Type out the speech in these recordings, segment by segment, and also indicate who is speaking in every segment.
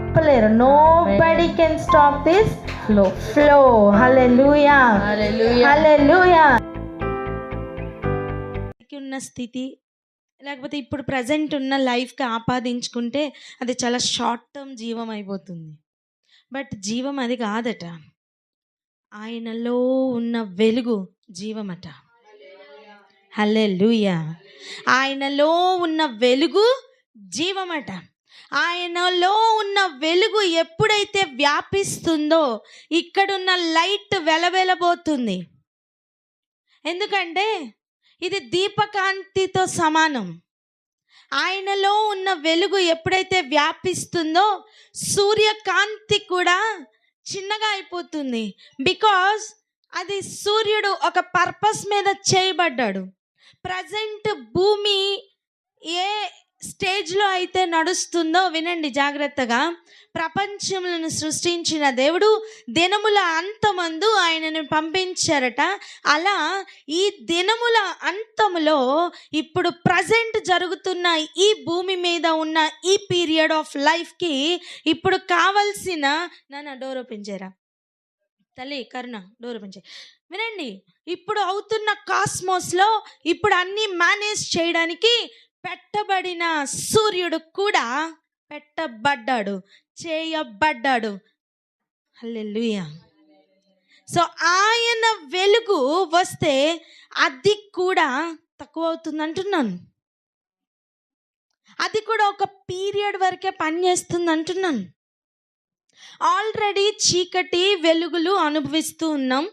Speaker 1: ఆపలేరు. Nobody can stop this flow. Hallelujah, hallelujah. ఉన్న స్థితి లేకపోతే ఇప్పుడు ప్రజెంట్ ఉన్న లైఫ్కి ఆపాదించుకుంటే అది చాలా షార్ట్ టర్మ్ జీవం అయిపోతుంది. బట్ జీవం అది కాదట. ఆయనలో ఉన్న వెలుగు జీవమట. హల్లెలూయా. ఆయనలో ఉన్న వెలుగు జీవమట. ఆయనలో ఉన్న వెలుగు ఎప్పుడైతే వ్యాపిస్తుందో ఇక్కడున్న లైట్ వెలవెలబోతుంది. ఎందుకంటే ఇది దీపకాంతితో సమానం. ఆయనలో ఉన్న వెలుగు ఎప్పుడైతే వ్యాపిస్తుందో సూర్యకాంతి కూడా చిన్నగా అయిపోతుంది. బికాజ్ అది సూర్యుడు ఒక పర్పస్ మీద చేయబడ్డాడు. ప్రజెంట్ భూమి ఏ స్టేజ్లో అయితే నడుస్తుందో వినండి జాగ్రత్తగా. ప్రపంచములను సృష్టించిన దేవుడు దినముల అంతమందు ఆయనను పంపించారట. అలా ఈ దినముల అంతములో ఇప్పుడు ప్రజెంట్ జరుగుతున్న ఈ భూమి మీద ఉన్న ఈ పీరియడ్ ఆఫ్ లైఫ్కి ఇప్పుడు కావలసిన డోర్ ఓపెన్ చేయరా తల్లి, కరుణ డోర్ ఓపెన్ చేయి. వినండి, ఇప్పుడు అవుతున్న కాస్మోస్లో ఇప్పుడు అన్నీ మేనేజ్ చేయడానికి పెట్టబడిన సూర్యుడు కూడా పెట్టబడ్డాడు, చేయబడ్డాడు. హల్లెలూయా. సో ఆయన వెలుగు వస్తే అది కూడా తక్కువ అవుతుంది అంటున్నాను. అది కూడా ఒక పీరియడ్ వరకే పనిచేస్తుంది అంటున్నాను. ఆల్రెడీ చీకటి వెలుగులు అనుభవిస్తూ ఉన్నాం.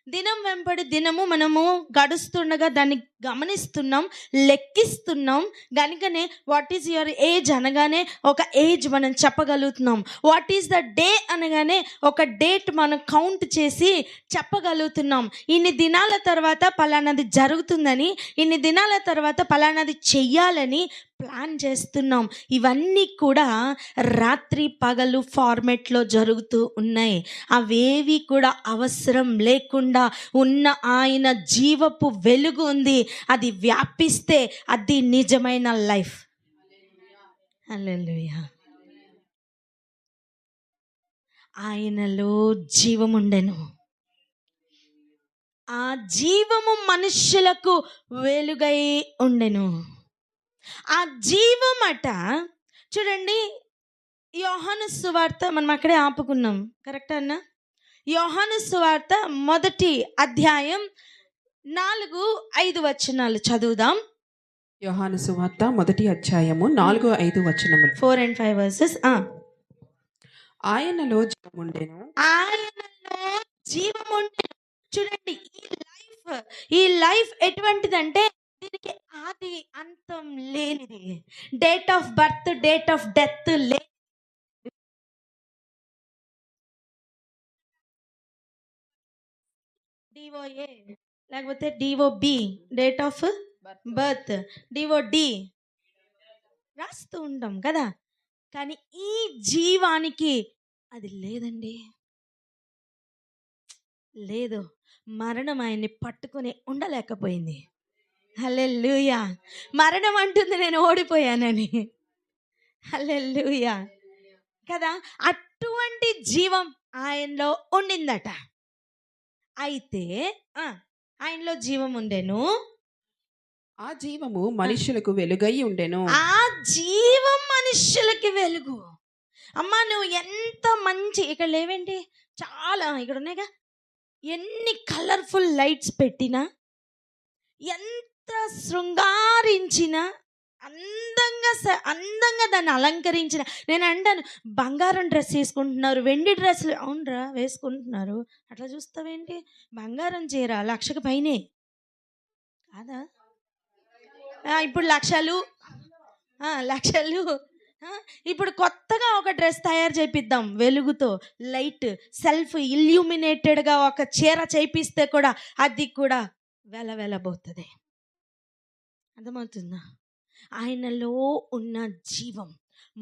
Speaker 1: దినం వెంబడి దినము మనము గడుస్తుండగా దాన్ని గమనిస్తున్నాం, లెక్కిస్తున్నాం. కనుకనే వాట్ ఈజ్ యువర్ ఏజ్ అనగానే ఒక ఏజ్ మనం చెప్పగలుగుతున్నాం. వాట్ ఈజ్ ద డే అనగానే ఒక డేట్ మనం కౌంట్ చేసి చెప్పగలుగుతున్నాం. ఇన్ని దినాల తర్వాత పలానాది జరుగుతుందని, ఇన్ని దినాల తర్వాత పలానాది చెయ్యాలని ప్లాన్ చేస్తున్నాం. ఇవన్నీ కూడా రాత్రి పగలు ఫార్మెట్లో జరుగుతూ ఉన్నాయి. అవేవి కూడా అవసరం లేకుండా ఉన్న ఆయన జీవపు వెలుగు ఉంది. అది వ్యాపిస్తే అది నిజమైన లైఫ్. హల్లెలూయా. ఆయనలో జీవముండెను. ఆ జీవము మనుష్యులకు వెలుగై ఉండెను. ఆ జీవమట చూడండి, యోహాను సువార్త మనం అక్కడే ఆపుకున్నాం. కరెక్ట్ అన్న? యోహాను సువార్త 1వ అధ్యాయం 4-5 వచనాలు చదువుదాం.
Speaker 2: యోహాను సువార్త 1వ అధ్యాయము 4-5 వచనములు.
Speaker 1: 4 and 5 verses.
Speaker 2: ఆయనలో జీవముండెను.
Speaker 1: ఆయనలో జీవముండెను. చూడండి, ఈ లైఫ్ ఎటువంటిదంటే దీనికి ఆది అంతం లేనిది. Date of birth, date of death లేని, డిఓఏ లేకపోతే DOB date of birth, DoD రాస్తూ ఉంటాం కదా. కానీ ఈ జీవానికి అది లేదండి, లేదు. మరణం ఆయన్ని పట్టుకొని ఉండలేకపోయింది. హల్లెలూయా. మరణం అంటుంది నేను ఓడిపోయానని. హల్లెలూయా కదా. అటువంటి జీవం ఆయనలో ఉండిందట. అయితే ఆయనలో జీవం ఉండెను.
Speaker 2: ఆ జీవము మనుషులకు వెలుగై ఉండెను.
Speaker 1: ఆ జీవం మనుషులకి వెలుగు. అమ్మా నువ్వు ఎంత మంచి, ఇక్కడ లేవేంటి, చాలా ఇక్కడ ఉన్నాయిగా. ఎన్ని కలర్ఫుల్ లైట్స్ పెట్టినా, ఎంత శృంగారించిన, అందంగా దాన్ని అలంకరించిన. నేను అంటాను, బంగారం డ్రెస్ వేసుకుంటున్నారు, వెండి డ్రెస్సులు, అవునరా వేసుకుంటున్నారు, అట్లా చూస్తావేంటి? బంగారం చీర 1,00,000కి పైనే కాదా? ఇప్పుడు లక్షలు. ఇప్పుడు కొత్తగా ఒక డ్రెస్ తయారు చేపిద్దాం, వెలుగుతో, లైట్, సెల్ఫ్ ఇల్యూమినేటెడ్గా ఒక చీర చేపిస్తే కూడా అది కూడా వెలవెలబోతుంది. అర్థమవుతుందా? ఆయనలో ఉన్న జీవం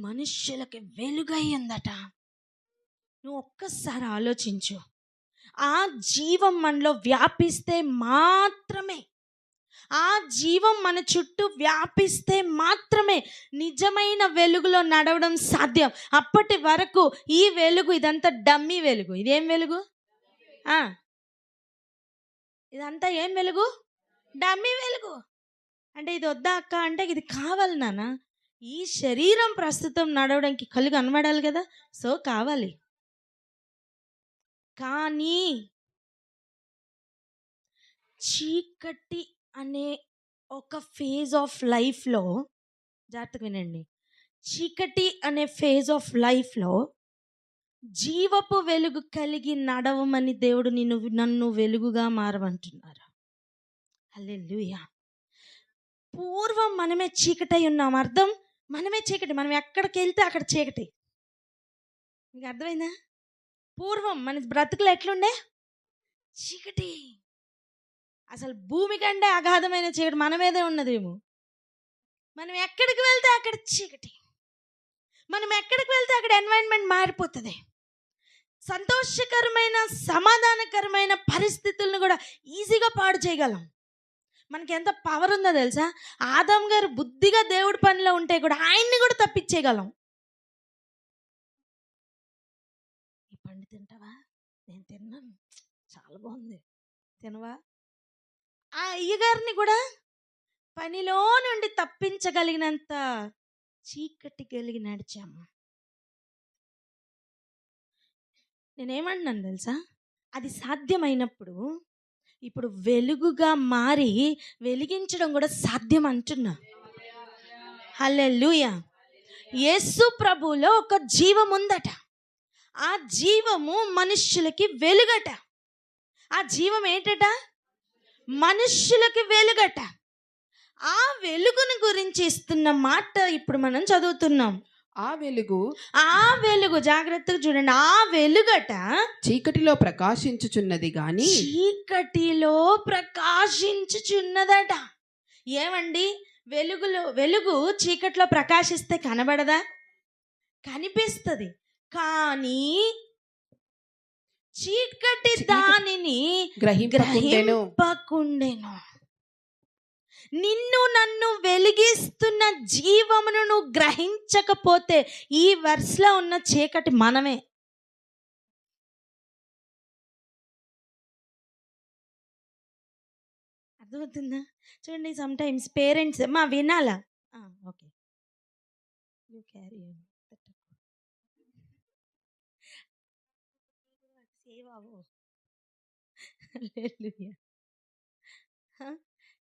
Speaker 1: మనుష్యులకి వెలుగయ్యిందట. నువ్వు ఒక్కసారి ఆలోచించు. ఆ జీవం మనలో వ్యాపిస్తే మాత్రమే ఆ జీవం మన చుట్టూ వ్యాపిస్తే మాత్రమే నిజమైన వెలుగులో నడవడం సాధ్యం. అప్పటి వరకు ఈ వెలుగు ఇదంతా డమ్మీ వెలుగు. ఇదేం వెలుగు? ఇదంతా ఏం వెలుగు? డమ్మీ వెలుగు. అంటే ఇది వద్దా అక్క అంటే ఇది కావాలి నాన్న. ఈ శరీరం ప్రస్తుతం నడవడానికి కళ్ళు కనబడాలి కదా, సో కావాలి. కానీ చీకటి అనే ఒక ఫేజ్ ఆఫ్ లైఫ్లో, జాగ్రత్తగా వినండి, చీకటి అనే ఫేజ్ ఆఫ్ లైఫ్లో జీవపు వెలుగు కలిగి నడవమని దేవుడు నన్ను వెలుగుగా మారమంటున్నారు. హల్లెలూయా. పూర్వం మనమే చీకటై ఉన్నాం. అర్థం? మనమే చీకటి. మనం ఎక్కడికి వెళ్తే అక్కడ చీకటి. మీకు అర్థమైందా? పూర్వం మన బ్రతుకులు ఎట్లుండే? చీకటి. అసలు భూమి కంటే అగాధమైన చీకటి మన మీదే ఉన్నదేమో. మనం ఎక్కడికి వెళ్తే అక్కడ చీకటి. మనం ఎక్కడికి వెళ్తే అక్కడ ఎన్వైరన్మెంట్ మారిపోతుంది. సంతోషకరమైన సమాధానకరమైన పరిస్థితులను కూడా ఈజీగా పాడు చేయగలం. మనకి ఎంత పవర్ ఉందో తెలుసా? ఆదాం గారు బుద్ధిగా దేవుడి పనిలో ఉంటే కూడా ఆయన్ని కూడా తప్పించేయగలం. ఈ పండు తింటావా? నేను తిన్నాను, చాలా బాగుంది, తినవా? ఆ అయ్యగారిని కూడా పనిలో నుండి తప్పించగలిగినంత చీకటి కలిగి నడిచాము. నేనేమంటున్నాను తెలుసా? అది సాధ్యమైనప్పుడు ఇప్పుడు వెలుగుగా మారి వెలిగించడం కూడా సాధ్యం అంటున్నా. హల్లెలూయా. యేసు ప్రభువులో ఒక జీవం ఉందట. ఆ జీవము మనుష్యులకి వెలుగట. ఆ జీవం ఏంటట? మనుష్యులకి వెలుగట. ఆ వెలుగును గురించి ఇస్తున్న మాట ఇప్పుడు మనం చదువుతున్నాం.
Speaker 2: ఆ వెలుగు
Speaker 1: జాగ్రత్తగా చూడండి. ఆ వెలుగట
Speaker 2: చీకటిలో ప్రకాశించుచున్నది గాని,
Speaker 1: చీకటిలో ప్రకాశించుచున్నదట. ఏమండి, వెలుగు చీకటిలో ప్రకాశిస్తే కనబడదా? కనిపిస్తుంది. కానీ చీకటి దానిని గ్రహింపకుండెను. నిన్ను నన్ను వెలిగిస్తున్న జీవమును నువ్వు గ్రహించకపోతే ఈ వెర్స్లో ఉన్న చీకటి మనమే. అర్థమవుతుందా? చూడండి, సమ్ టైమ్స్ పేరెంట్స్ వినాలా? ఓకే, యూ క్యారీ సేవ్ అవ్వు.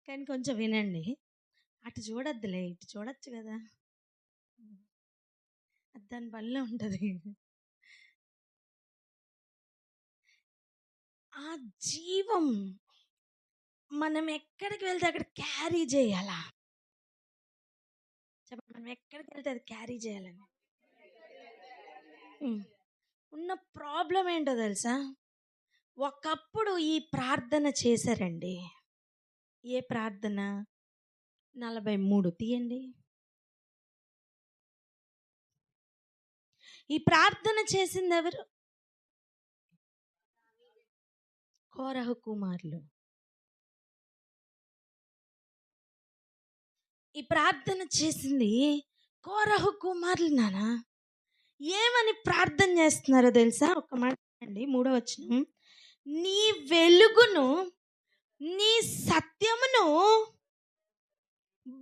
Speaker 1: కానీ కొంచెం వినండి. అటు చూడొద్దులే, ఇటు చూడొచ్చు కదా, దాని వల్ల ఉంటుంది. ఆ జీవం మనం ఎక్కడికి వెళ్తే అక్కడ క్యారీ చేయాలా? చెప్పండి, మనం ఎక్కడికి వెళ్తే అది క్యారీ చేయాలని. ఉన్న ప్రాబ్లం ఏంటో తెలుసా? ఒకప్పుడు ఈ ప్రార్థన చేశారండి. ఏ ప్రార్థన? 43 తీయండి. ఈ ప్రార్థన చేసింది ఎవరు? కోరహు కుమారులు. ఈ ప్రార్థన చేసింది కోరహు కుమారులు. నాన్న ఏమని ప్రార్థన చేస్తున్నారో తెలుసా? ఒక మాట అండి, 3వ వచనం. నీ వెలుగును నీ సత్యమును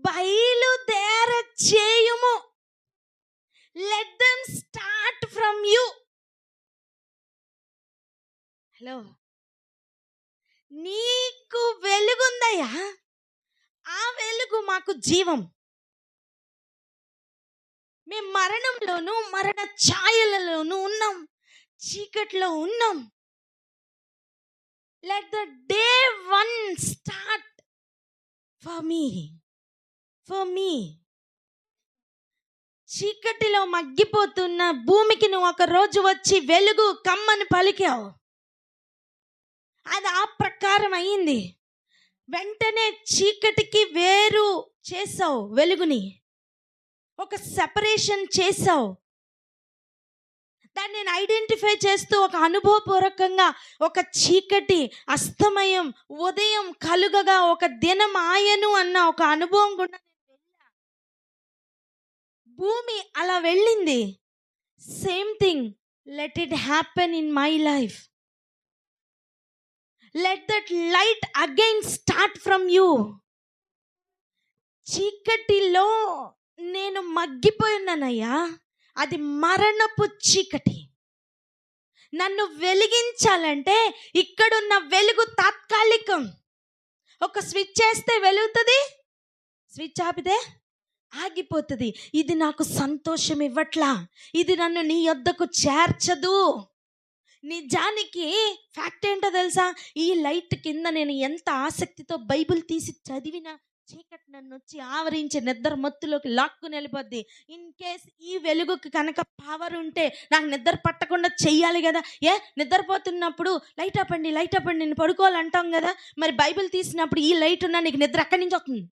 Speaker 1: బయలుదేర చేయుము. Let them start from you. Hello, నీకు వెలుగుందయ్యా. ఆ వెలుగు మాకు జీవం. మేము మరణంలోనూ మరణ ఛాయలలోనూ ఉన్నాం, చీకట్లో ఉన్నాం. Let the day one start for me. చీకటిలో మగ్గిపోతున్న భూమికి నువ్వు ఒక రోజు వచ్చి వెలుగు కమ్మని పలికావు. అది ఆ ప్రకారం అయింది. వెంటనే చీకటికి వేరు చేసావు, వెలుగుని ఒక సెపరేషన్ చేసావు. దాన్ని నేను ఐడెంటిఫై చేస్తూ ఒక అనుభవపూర్వకంగా ఒక చీకటి అస్తమయం ఉదయం కలుగగా ఒక దినం ఆయను అన్న ఒక అనుభవం కూడా నేను వెళ్ళా. భూమి అలా వెళ్ళింది. Same thing, let it happen in my life. Let that light again start from you. చీకటిలో నేను మగ్గిపోయినానయ్యా, అది మరణపు చీకటి. నన్ను వెలిగించాలంటే ఇక్కడున్న వెలుగు తాత్కాలికం. ఒక స్విచ్ చేస్తే వెలుగుతుంది, స్విచ్ ఆపితే ఆగిపోతుంది. ఇది నాకు సంతోషం ఇవ్వట్లా, ఇది నన్ను నీ యొద్దకు చేర్చదు. నిజానికి ఫ్యాక్ట్ ఏంటో తెలుసా? ఈ లైట్ కింద నేను ఎంత ఆసక్తితో బైబిల్ తీసి చదివినా చీకటి నన్ను వచ్చి ఆవరించి నిద్ర మత్తులోకి లాక్కుని వెళ్ళిపోద్ది. ఇన్ కేస్ ఈ వెలుగుకి కనుక పవర్ ఉంటే నాకు నిద్ర పట్టకుండా చెయ్యాలి కదా. నిద్రపోతున్నప్పుడు లైట్ ఆపండి నేను పడుకోవాలంటాం కదా. మరి బైబిల్ తీసినప్పుడు ఈ లైట్ ఉన్నా నీకు నిద్ర ఎక్కడి నుంచి వస్తుంది?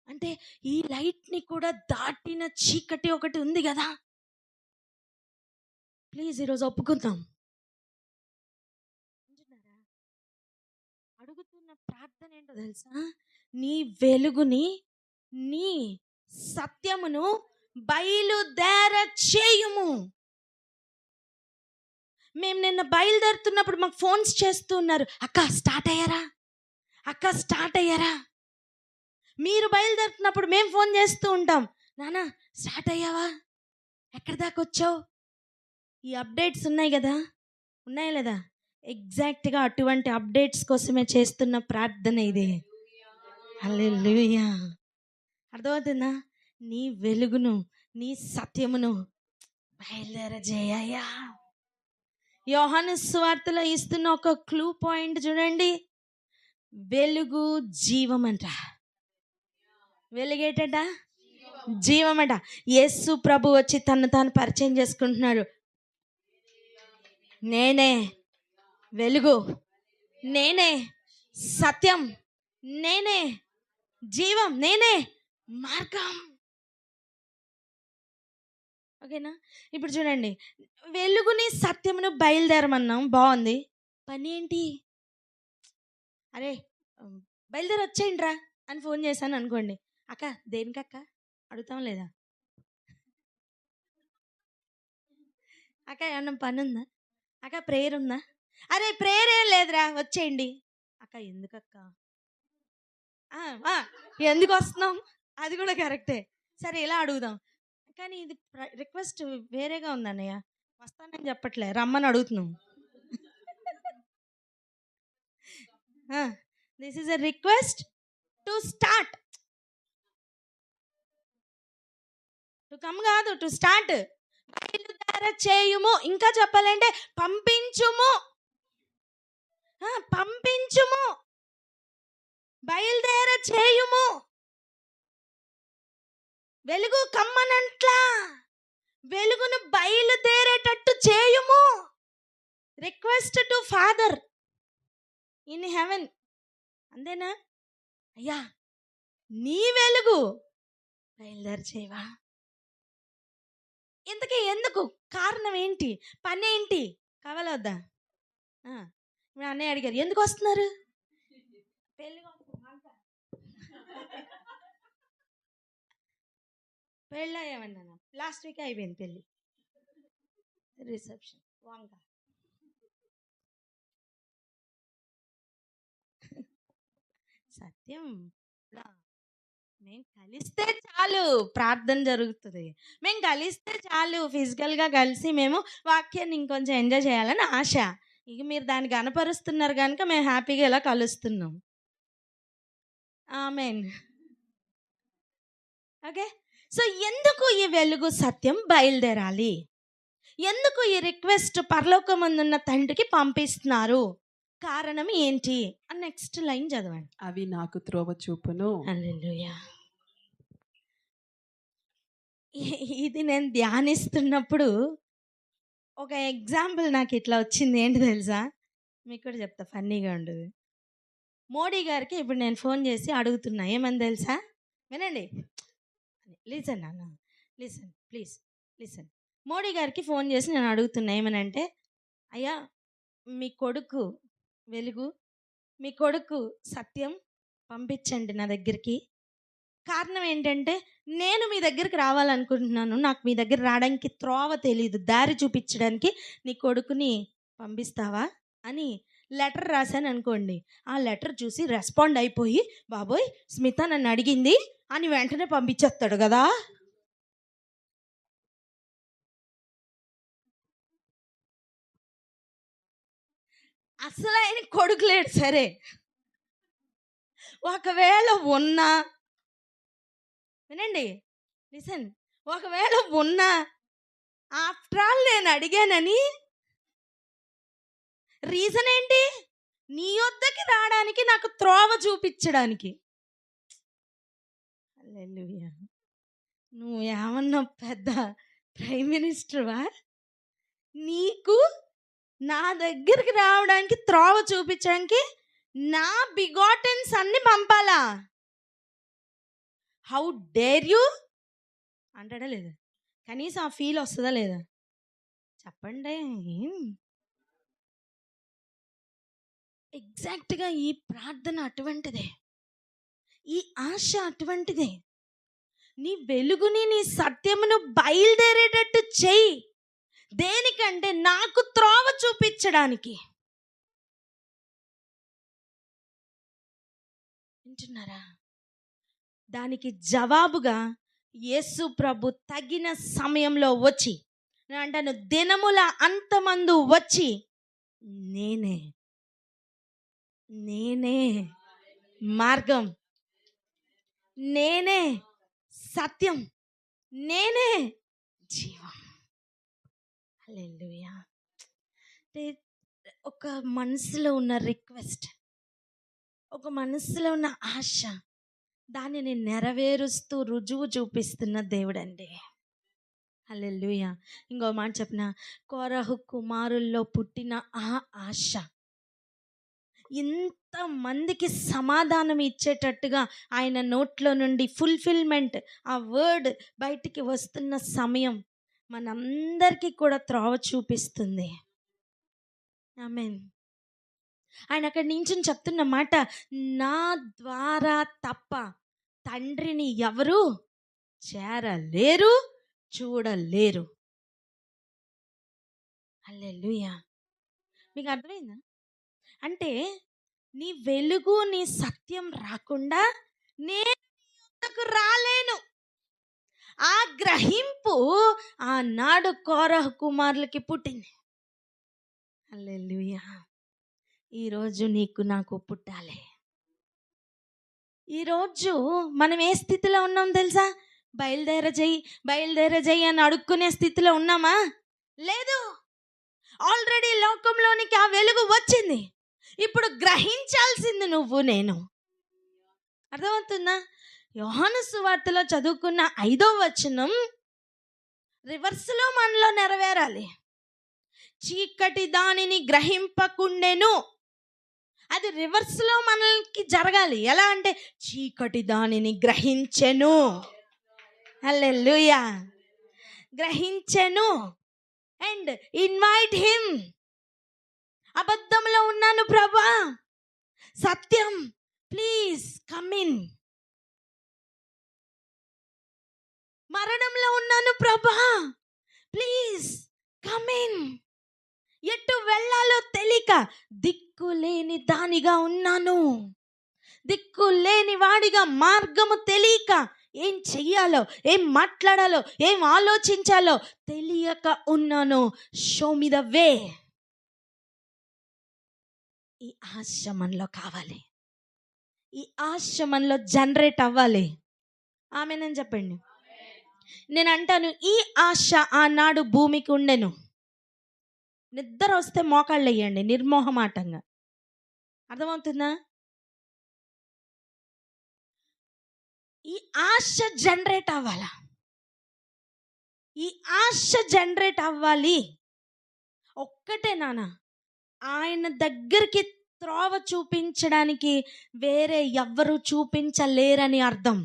Speaker 1: అంటే ఈ లైట్ని కూడా దాటిన చీకటి ఒకటి ఉంది కదా. ప్లీజ్ ఈరోజు ఒప్పుకుందాం. అడుగుతున్న ప్రార్థన ఏంటో తెలుసా? నీ వెలుగుని, నీ సత్యమును బయలుదేర చేయుము. మేము నిన్న బయలుదేరుతున్నప్పుడు మాకు ఫోన్స్ చేస్తూ ఉన్నారు, అక్క స్టార్ట్ అయ్యారా. మీరు బయలుదేరుతున్నప్పుడు మేము ఫోన్ చేస్తూ ఉంటాం, నాన్న స్టార్ట్ అయ్యావా, ఎక్కడి దాకా వచ్చావు? ఈ అప్డేట్స్ ఉన్నాయి కదా, ఉన్నాయా లేదా? ఎగ్జాక్ట్గా అటువంటి అప్డేట్స్ కోసమే చేస్తున్న ప్రార్థన ఇది. హల్లెలూయా. అర్థమవుతుందా? నీ వెలుగును, నీ సత్యమును బయలుదేరజేయ్యా. యోహాను సువార్తలో ఇస్తున్న ఒక క్లూ పాయింట్ చూడండి. వెలుగు జీవమంట. వెలుగేటట జీవమట. యేసు ప్రభు వచ్చి తను తాను పరిచయం చేసుకుంటున్నాడు. నేనే వెలుగు, నేనే సత్యం, నేనే జీవం, నేనే మార్గం. ఓకేనా? ఇప్పుడు చూడండి, వెలుగుని సత్యమును బయలుదేరమన్నాం, బాగుంది. పని ఏంటి? అరే బయలుదేరి వచ్చేయండి రా అని ఫోన్ చేశాను అనుకోండి, అక్క దేనికక్క అడుగుతాం లేదా? అక్క ఏమన్నా పని ఉందా? అక్క ప్రేయర్ ఉందా? అరే ప్రేయర్ ఏం లేదురా వచ్చేయండి. అక్క ఎందుకక్క? ఎందుకు వస్తున్నాం? అది కూడా కరెక్టే. సరే ఇలా అడుగుదాం. కానీ ఇది రిక్వెస్ట్ వేరేగా ఉందన్నయ్య. వస్తానని చెప్పట్లే, రమ్మని అడుగుతున్నాం. This is a request to start, to come కాదు, టు స్టార్ట్. బయలుదేర చేయుము. ఇంకా చెప్పాలంటే పంపించుము, పంపించుము, బయలుదేర చేయుము. వెలుగు కమ్మనంట్లా, వెలుగును బయలుదేరేటట్టు చేయుము. Request to father in heaven. అంతేనా? అయ్యా నీ వెలుగు బయలుదేరి చేయవా. ఇంతకీ ఎందుకు? కారణం ఏంటి? పని ఏంటి? కావాలా వద్దా? మీ అన్నయ్య అడిగారు, ఎందుకు వస్తున్నారు? పెళ్ళి అయ్యామండి అన్న. లాస్ట్ వీక్ అయిపోయింది పెళ్ళి, రిసెప్షన్ వంక. సత్యం, మేము కలిస్తే చాలు ప్రార్థన జరుగుతుంది. మేము కలిస్తే చాలు ఫిజికల్గా కలిసి మేము వాక్యాన్ని ఇంకొంచెం ఎంజాయ్ చేయాలని ఆశ. ఇక మీరు దాన్ని కనపరుస్తున్నారు కనుక మేము హ్యాపీగా ఇలా కలుస్తున్నాం. ఆమేన్. ఓకే. సో ఎందుకు ఈ వెలుగు సత్యం బయలుదేరాలి? ఎందుకు ఈ రిక్వెస్ట్ పరలోకమందున్న తండ్రికి పంపిస్తున్నారు? కారణం ఏంటి? నెక్స్ట్ లైన్ చదవండి.
Speaker 2: అవి నాకు త్రోవ చూపును.
Speaker 1: హల్లెలూయా. ఇది నేను ధ్యానిస్తున్నప్పుడు ఒక ఎగ్జాంపుల్ నాకు ఇట్లా వచ్చింది. ఏంటి తెలుసా? మీకు కూడా చెప్తా, ఫన్నీగా ఉండదు. మోడీ గారికి ఇప్పుడు నేను ఫోన్ చేసి అడుగుతున్నా, ఏమని తెలుసా? వినండి. లిసన్ నాన్న, లిసన్ ప్లీజ్ లిసన్. మోడీ గారికి ఫోన్ చేసి నేను అడుగుతున్నా ఏమనంటే, అయ్యా మీ కొడుకు వెలుగు, మీ కొడుకు సత్యం పంపించండి నా దగ్గరికి. కారణం ఏంటంటే నేను మీ దగ్గరికి రావాలనుకుంటున్నాను, నాకు మీ దగ్గర రావడానికి త్రోవ తెలీదు, దారి చూపించడానికి నీ కొడుకుని పంపిస్తావా అని లెటర్ రాశాను అనుకోండి. ఆ లెటర్ చూసి రెస్పాండ్ అయిపోయి బాబోయ్ స్మిత నన్ను అడిగింది అని వెంటనే పంపించేస్తాడు కదా. అసలు ఆయన కొడుకు లేడు సరే, ఒకవేళ ఉన్నా వినండి లిసన్, ఒకవేళ ఉన్నా ఆఫ్టర్ ఆల్ నేను అడిగానని రీజన్ ఏంటి? నీ వద్దకి రావడానికి నాకు త్రోవ చూపించడానికి. హల్లెలూయా. నువ్వు ఏమన్నా పెద్ద ప్రైమ్ మినిస్టర్వా? నీకు నా దగ్గరికి రావడానికి త్రోవ చూపించడానికి నా బిగాటెన్స్ అన్ని పంపాలా? హౌ డేర్ యూ అంటాడా లేదా? కనీసం ఆ ఫీల్ వస్తుందా లేదా? చెప్పండి. ఎగ్జాక్ట్గా ఈ ప్రార్థన అటువంటిదే, ఈ ఆశ అటువంటిదే. నీ వెలుగుని, నీ సత్యమును బయలుదేరేటట్టు చెయ్యి. దేనికంటే నాకు త్రోవ చూపించడానికి. వింటున్నారా? దానికి జవాబుగా యేసు ప్రభు తగిన సమయంలో వచ్చి, నేను అంటాను దినముల అంతమందు వచ్చి, నేనే మార్గం, నేనే సత్యం, నేనే జీవం. హల్లెలూయా. ఒక మనసులో ఉన్న రిక్వెస్ట్, ఒక మనసులో ఉన్న ఆశ, దానిని నెరవేరుస్తూ రుజువు చూపిస్తున్న దేవుడండి. హల్లెలూయా. ఇంకో మాట చెప్పిన, కోరహు కుమారుల్లో పుట్టిన ఆ ఆశ ఇంతమందికి సమాధానం ఇచ్చేటట్టుగా ఆయన నోట్లో నుండి ఫుల్ఫిల్మెంట్, ఆ వర్డ్ బయటికి వస్తున్న సమయం మనందరికీ కూడా త్రోవ చూపిస్తుంది. ఆమేన్. ఆయన అక్కడి నుంచి చెప్తున్న మాట, నా ద్వారా తప్ప తండ్రిని ఎవరు చేరలేరు, చూడలేరు. హల్లెలూయా. మీకు అర్థమైందా? అంటే నీ వెలుగు, నీ సత్యం రాకుండా నేను రాలేను. ఆ గ్రహింపు ఆనాడు కోరహు కుమారులకి పుట్టింది. హల్లెలూయా. ఈరోజు నీకు నాకు పుట్టాలి. ఈరోజు మనం ఏ స్థితిలో ఉన్నాం తెలుసా? బయలుదేర చెయ్యి అని అడుక్కునే స్థితిలో ఉన్నామా? లేదు. ఆల్రెడీ లోకంలోనికి ఆ వెలుగు వచ్చింది. ఇప్పుడు గ్రహించాల్సింది నువ్వు నేను. అర్థమవుతుందా? యోహాను సువార్తలో చదువుకున్న 5వ వచనం రివర్స్లో మనలో నెరవేరాలి. చీకటి దానిని గ్రహింపకుండెను, అది రివర్స్లో మనకి జరగాలి. ఎలా అంటే చీకటి దానిని గ్రహించెను. హల్లెలూయా. గ్రహించెను అండ్ ఇన్వైట్ హిమ్. అబద్ధంలో ఉన్నాను ప్రభా, సత్యం ప్లీజ్ కమ్ ఇన్. మరణంలో ఉన్నాను ప్రభా, ప్లీజ్ కమ్ ఇన్. ఎటు వెళ్ళాలో తెలియక దిక్కులేని దానిగా ఉన్నాను, దిక్కులేని వాడిగా, మార్గము తెలియక ఏం చెయ్యాలో, ఏం మాట్లాడాలో, ఏం ఆలోచించాలో తెలియక ఉన్నాను. Show me the way. ఈ ఆశ మనలో కావాలి, ఈ ఆశ మనలో జనరేట్ అవ్వాలి. ఆమేనని చెప్పండి. నేను అంటాను, ఈ ఆశ ఆనాడు భూమికి ఉండెను. నిద్ర వస్తే మోకాళ్ళు వేయండి నిర్మోహమాటంగా. అర్థమవుతుందా? ఈ ఆశ జనరేట్ అవ్వాలా? ఈ ఆశ జనరేట్ అవ్వాలి. ఒక్కటే నాన్న, ఆయన దగ్గరికి త్రోవ చూపించడానికి వేరే ఎవ్వరూ చూపించలేరని అర్థం.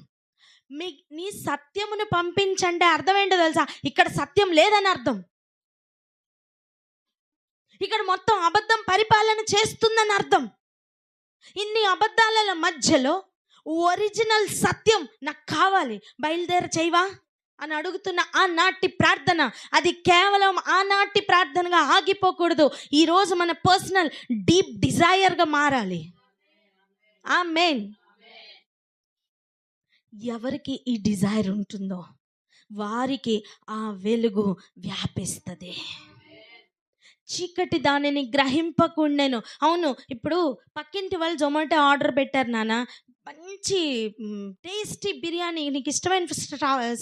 Speaker 1: నీ సత్యమును పంపించంటే అర్థం ఏంటో తెలుసా? ఇక్కడ సత్యం లేదని అర్థం. ఇక్కడ మొత్తం అబద్ధం పరిపాలన చేస్తుందని అర్థం. ఇన్ని అబద్ధాల మధ్యలో ఒరిజినల్ సత్యం నాకు కావాలి, బయలుదేరి చేయవా అని అడుగుతున్న ఆనాటి ప్రార్థన, అది కేవలం ఆనాటి ప్రార్థనగా ఆగిపోకూడదు. ఈరోజు మన పర్సనల్ డీప్ డిజైర్గా మారాలి. ఆమేన్. ఎవరికి ఈ డిజైర్ ఉంటుందో వారికి ఆ వెలుగు వ్యాపిస్తుంది. చీకటి దానిని గ్రహింపకుండాను. అవును, ఇప్పుడు పక్కింటి వాళ్ళు జొమాటో ఆర్డర్ పెట్టారు నాన్న, మంచి టేస్టీ బిర్యానీ, నీకు ఇష్టమైన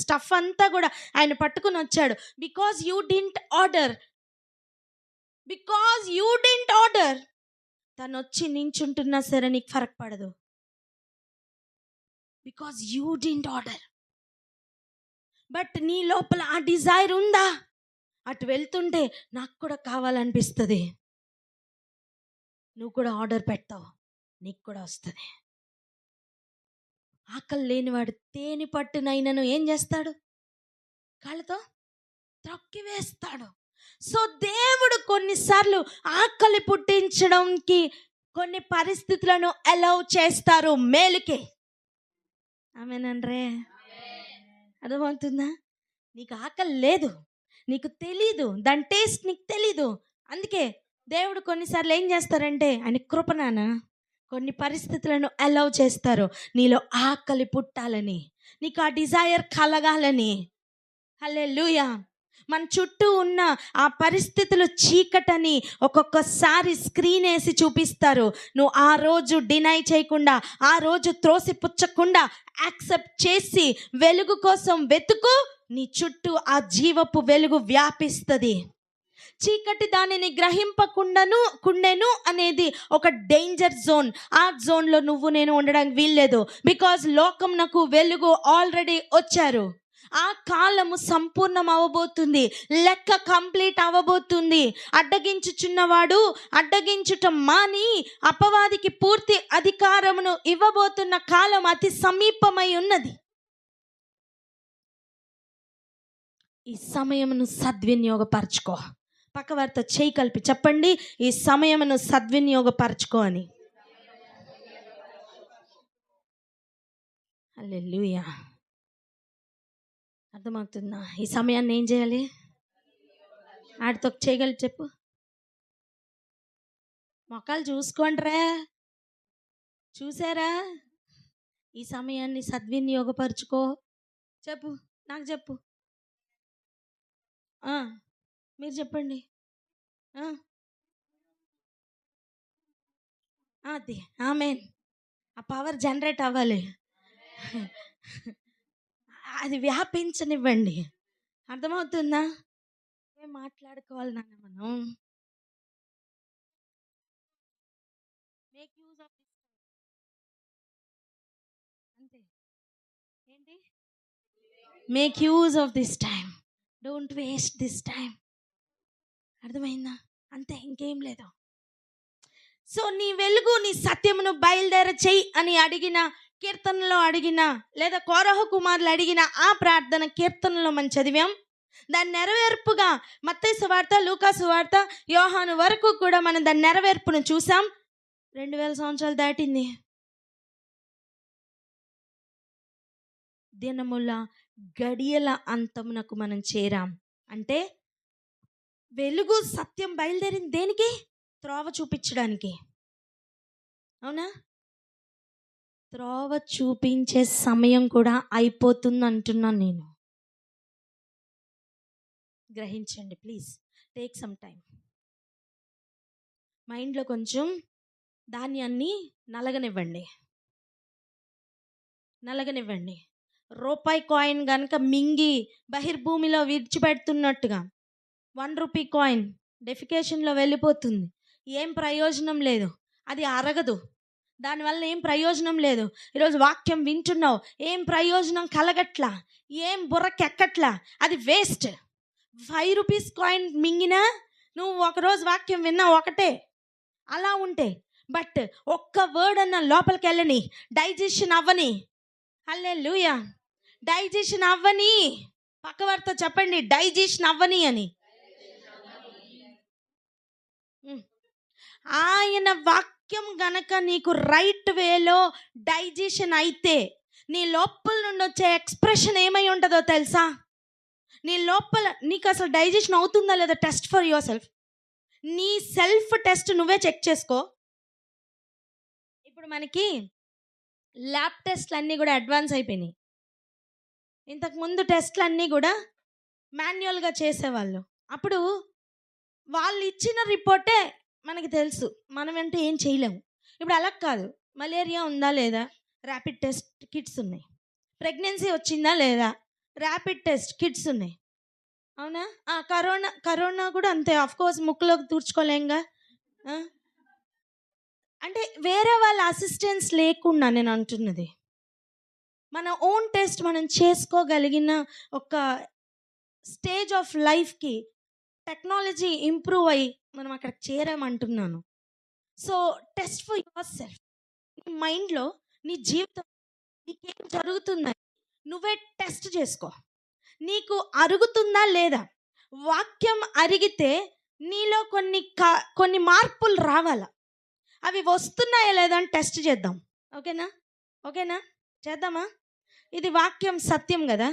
Speaker 1: స్టఫ్ అంతా కూడా ఆయన పట్టుకుని వచ్చాడు. బికాజ్ యూ డింట్ ఆర్డర్ తను వచ్చి నించుంటున్నా సరే నీకు ఫరక్ పడదు. Because you didn't order. But నీ లోపల ఆ డిజైర్ ఉందా? అటు వెళ్తుంటే నాకు కూడా కావాలనిపిస్తుంది, నువ్వు కూడా ఆర్డర్ పెడతావు, నీకు కూడా వస్తుంది. ఆకలి లేనివాడు తేనె పట్టునైనను ఏం చేస్తాడు? కాళ్ళతో త్రొక్కి వేస్తాడు. సో దేవుడు కొన్నిసార్లు ఆకలి పుట్టించడానికి కొన్ని పరిస్థితులను అలౌ చేస్తారు మేలుకే. ఆమేనండ్రే. అర్థమవుతుందా? నీకు ఆకలి లేదు, నీకు తెలీదు, దాని టేస్ట్ నీకు తెలీదు. అందుకే దేవుడు కొన్నిసార్లు ఏం చేస్తారంటే ఆయన కృపనాన కొన్ని పరిస్థితులను అలౌ చేస్తారు, నీలో ఆకలి పుట్టాలని, నీకు ఆ డిజైర్ కలగాలని. హల్లెలూయా. మన చుట్టూ ఉన్న ఆ పరిస్థితులు చీకటని ఒక్కొక్కసారి స్క్రీన్ వేసి చూపిస్తారు. నువ్వు ఆ రోజు డినై చేయకుండా, ఆ రోజు త్రోసిపుచ్చకుండా యాక్సెప్ట్ చేసి వెలుగు కోసం వెతుకు, నీ చుట్టూ ఆ జీవపు వెలుగు వ్యాపిస్తుంది. చీకటి దానిని గ్రహింపకుండాను అనేది ఒక డేంజర్ జోన్. ఆ జోన్లో నువ్వు నేను ఉండడానికి వీల్లేదు. బికాజ్ లోకం నాకు వెలుగు ఆల్రెడీ వచ్చారు. ఆ కాలము సంపూర్ణం అవ్వబోతుంది, లెక్క కంప్లీట్ అవ్వబోతుంది. అడ్డగించుచున్నవాడు అడ్డగించుట మాని అపవాదికి పూర్తి అధికారమును ఇవ్వబోతున్న కాలం అతి సమీపమై ఉన్నది. ఈ సమయమును సద్వినియోగపరచుకో. పక్కవారితో చేయి కలిపి చెప్పండి, ఈ సమయమును సద్వినియోగపరచుకో అని. హల్లెలూయా. అర్థమవుతుందా? ఈ సమయాన్ని ఏం చేయాలి? ఆడితో చేయగలి చెప్పు. మొక్కలు చూసుకోండిరా, చూసారా? ఈ సమయాన్ని సద్వినియోగపరచుకో. చెప్పు, నాకు చెప్పు. మీరు చెప్పండి. అది ఆమేన్. ఆ పవర్ జనరేట్ అవ్వాలి, అది వ్యాపించనివ్వండి. అర్థమవుతుందా? ఏం మాట్లాడుకోవాలి నాన్న మనం? Make use of this. అంతే ఏంటి? Make use of this time, don't waste this time. అర్థమైందా? అంతే, ఇంకేం లేదు. సో నీ వెలుగు నీ సత్యమును బయలుదేర చెయ్యి అని అడిగిన కీర్తనలో అడిగిన, లేదా కోరహు కుమారులు అడిగిన ఆ ప్రార్థన కీర్తనలో మనం చదివాం. దాని నెరవేర్పుగా మత్తయి సువార్త, లూకా సువార్త, యోహాను వరకు కూడా మనం దాని నెరవేర్పును చూసాం. 2000 సంవత్సరాలు దాటింది. దినముల గడియల అంతమునకు మనం చేరాం. అంటే వెలుగు సత్యం బయలుదేరింది దేనికి? త్రోవ చూపించడానికి. అవునా? త్రోవ చూపించే సమయం కూడా అయిపోతుంది అంటున్నాను నేను. గ్రహించండి ప్లీజ్, టేక్ సమ్ టైం. మైండ్లో కొంచెం ధాన్యాన్ని నలగనివ్వండి. రూపాయి కాయిన్ కనుక మింగి బహిర్భూమిలో విడిచిపెడుతున్నట్టుగా 1 రూపీ కాయిన్ డెఫికేషన్లో వెళ్ళిపోతుంది. ఏం ప్రయోజనం లేదు, అది అరగదు, దానివల్ల ఏం ప్రయోజనం లేదు. ఈరోజు వాక్యం వింటున్నావు, ఏం ప్రయోజనం కలగట్లా, ఏం బుర్రకెక్కట్లా, అది వేస్ట్. 5 రూపీస్ కాయిన్ మింగినా నువ్వు ఒకరోజు వాక్యం విన్నా ఒకటే, అలా ఉంటే. బట్ ఒక్క వర్డ్ అన్న లోపలికి వెళ్ళని, డైజెషన్ అవ్వని. హల్లెలూయా. డైజెషన్ అవ్వని. పక్కవారితో చెప్పండి, డైజెషన్ అవ్వని అని. ఆయన వాక్యం గనక నీకు రైట్ వేలో డైజెషన్ అయితే నీ లోపల నుండి వచ్చే ఎక్స్ప్రెషన్ ఏమై ఉంటుందో తెలుసా? నీ లోపల నీకు అసలు డైజెషన్ అవుతుందా లేదా టెస్ట్ ఫర్ యువర్ సెల్ఫ్. నీ సెల్ఫ్ టెస్ట్ నువ్వే చెక్ చేసుకో. ఇప్పుడు మనకి ల్యాబ్ టెస్ట్లు అన్నీ కూడా అడ్వాన్స్ అయిపోయినాయి. ఇంతకుముందు టెస్ట్లు అన్నీ కూడా మాన్యువల్గా చేసేవాళ్ళు. అప్పుడు వాళ్ళు ఇచ్చిన రిపోర్టే మనకి తెలుసు, మనం అంటే ఏం చేయలేము. ఇప్పుడు అలా కాదు. మలేరియా ఉందా లేదా, ర్యాపిడ్ టెస్ట్ కిట్స్ ఉన్నాయి. ప్రెగ్నెన్సీ వచ్చిందా లేదా, ర్యాపిడ్ టెస్ట్ కిట్స్ ఉన్నాయి. అవునా? కరోనా కూడా అంతే. ఆఫ్కోర్స్ ముక్కులోకి తూర్చుకోలేంగా. అంటే వేరే వాళ్ళ అసిస్టెన్స్ లేకుండా నేను అంటున్నది, మన ఓన్ టెస్ట్ మనం చేసుకోగలిగిన ఒక స్టేజ్ ఆఫ్ లైఫ్కి టెక్నాలజీ ఇంప్రూవ్ అయ్యి మనం అక్కడికి చేరామంటున్నాను. So test for yourself. నీ మైండ్లో నీ జీవితం నీకేం జరుగుతుందని నువ్వే టెస్ట్ చేసుకో. నీకు అరుగుతుందా లేదా? వాక్యం అరిగితే నీలో కొన్ని మార్పులు రావాలా. అవి వస్తున్నాయా లేదా అని టెస్ట్ చేద్దాం. ఓకేనా చేద్దామా? ఇది వాక్యం సత్యం కదా.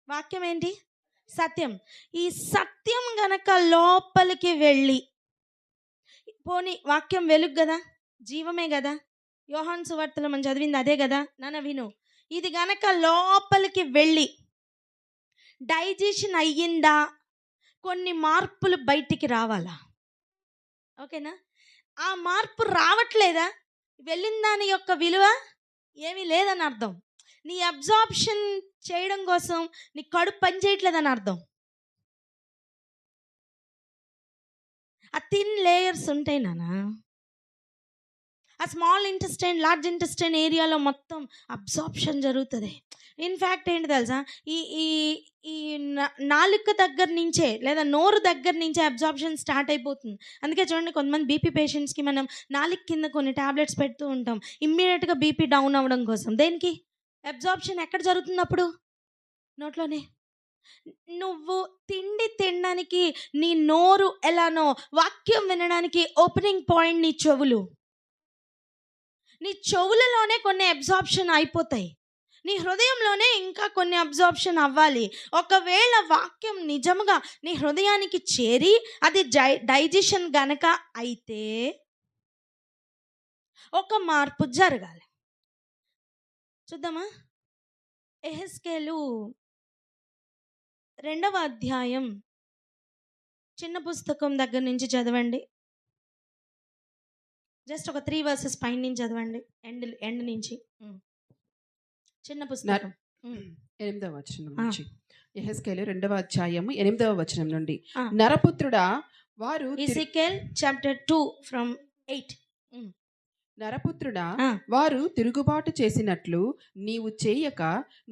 Speaker 1: వాక్యం ఏంటి? సత్యం. ఈ సత్యం గనక లోపలికి వెళ్ళి, పోనీ వాక్యం వెలుగు కదా, జీవమే కదా. యోహాను సువార్తలో మనం చదివింది అదే కదా. నాన్న విను, ఇది గనక లోపలికి వెళ్ళి డైజెషన్ అయ్యిందా, కొన్ని మార్పులు బయటికి రావాలా. ఓకేనా? ఆ మార్పు రావట్లేదా, వెళ్ళిన దాని యొక్క విలువ ఏమీ లేదని అర్థం. నీ అబ్జార్ప్షన్ చేయడం కోసం నీ కడుపు పని చేయట్లేదని అర్థం. ఆ థిన్ లేయర్స్ ఉంటాయి నాన్న. ఆ స్మాల్ ఇంటెస్టైన్, లార్జ్ ఇంటెస్టైన్ ఏరియాలో మొత్తం అబ్జార్ప్షన్ జరుగుతుంది. ఇన్ఫ్యాక్ట్ ఏంటి తెలుసా, ఈ ఈ ఈ నాలుక దగ్గర నుంచే లేదా నోరు దగ్గర నుంచే అబ్జార్ప్షన్ స్టార్ట్ అయిపోతుంది. అందుకే చూడండి, కొంతమంది బీపీ పేషెంట్స్కి మనం నాలుక కింద కొన్ని టాబ్లెట్స్ పెడుతూ ఉంటాం, ఇమ్మీడియట్గా బీపీ డౌన్ అవ్వడం కోసం. దేనికి? అబ్జార్ప్షన్ ఎక్కడ జరుగుతుంది అప్పుడు? నోట్లోనే. నువ్వు తిండి తినడానికి నీ నోరు ఎలానో, వాక్యం వినడానికి ఓపెనింగ్ పాయింట్ నీ చెవులు. నీ చెవులలోనే కొన్ని అబ్జార్ప్షన్ అయిపోతాయి, నీ హృదయంలోనే ఇంకా కొన్ని అబ్జార్ప్షన్ అవ్వాలి. ఒకవేళ వాక్యం నిజముగా నీ హృదయానికి చేరి అది డైజెషన్ గనక అయితే ఒక మార్పు జరగాలి. చూద్దామా? యెహెజ్కేలు 2వ అధ్యాయం చిన్న పుస్తకం దగ్గర నుంచి చదవండి. జస్ట్ ఒక 3 verses పైన నుంచి చదవండి, ఎండ్ నుంచి. చిన్న పుస్తకం
Speaker 2: 8వ వచనం నుంచి. యెహెజ్కేలు 2వ అధ్యాయము 8వ వచనం నుండి. నరపుత్రుడా, వారు
Speaker 1: యెహెజ్కేల్ chapter 2 from 8.
Speaker 2: నరపుత్రుడా, వారు తిరుగుబాటు చేసినట్లు నీవు చేయక,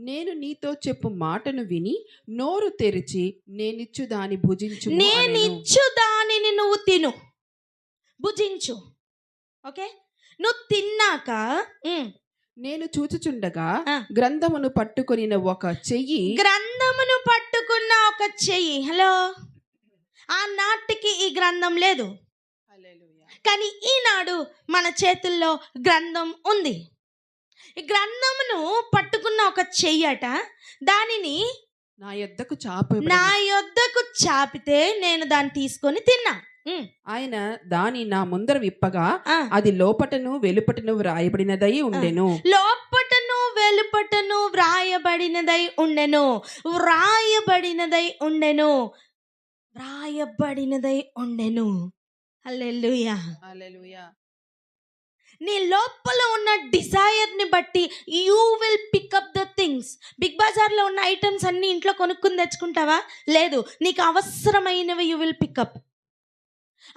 Speaker 2: నేను నీతో చెప్పు మాటను విని నోరు తెరిచి నేనిచ్చు దాని భుజించు.
Speaker 1: నేనిచ్చు దానిని నువ్వు తిను, భుజించు. ఓకే? నువ్వు తిన్నాక
Speaker 2: నేను చూచుచుండగా గ్రంథమును పట్టుకొనిన ఒక చెయ్యి,
Speaker 1: గ్రంథమును పట్టుకున్న ఒక చెయ్యి. హలో, ఆ నాటికి ఈ గ్రంథం లేదు, కానీ ఈనాడు మన చేతుల్లో గ్రంథం ఉంది. ఈ గ్రంథమును పట్టుకున్న ఒక చెయ్యట, దానిని
Speaker 2: నా యొద్దకు
Speaker 1: చాపితే నేను దాన్ని తీసుకొని తిన్నా.
Speaker 2: ఆయన దాని నా ముందర విప్పగా అది లోపటను వెలుపటను వ్రాయబడినదై ఉండెను.
Speaker 1: లోపటను వెలుపటను వ్రాయబడినదై ఉండెను. వ్రాయబడినదై ఉండెను. వ్రాయబడినదై ఉండెను. హల్లెలూయా, హల్లెలూయా. నీ లోపల ఉన్న డిజైర్ని బట్టి you will pick up the things. Big బజార్లో ఉన్న ఐటమ్స్ అన్ని ఇంట్లో కొనుక్కుని తెచ్చుకుంటావా? లేదు, నీకు అవసరమైనవి యూ విల్ పికప్.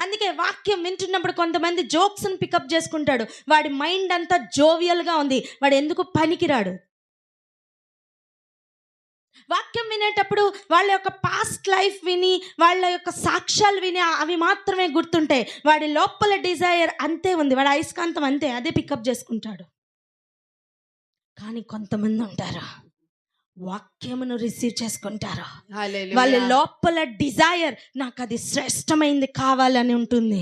Speaker 1: అందుకే వాక్యం వింటున్నప్పుడు కొంతమంది జోక్స్ని పికప్ చేసుకుంటాడు, వాడి మైండ్ అంతా జోవియల్గా ఉంది, వాడు ఎందుకు పనికిరాడు. వాక్యం వినేటప్పుడు వాళ్ళ యొక్క పాస్ట్ లైఫ్ విని, వాళ్ళ యొక్క సాక్ష్యాలు విని అవి మాత్రమే గుర్తుంటాయి. వాడి లోపల డిజైర్ అంతే ఉంది, వాడి అయస్కాంతం అంతే, అదే పికప్ చేసుకుంటాడు. కానీ కొంతమంది ఉంటారు, వాక్యమును రిసీవ్ చేసుకుంటారో
Speaker 2: హల్లెలూయా.
Speaker 1: వాళ్ళ లోపల డిజైర్ నాకు అది శ్రేష్టమైంది కావాలని ఉంటుంది.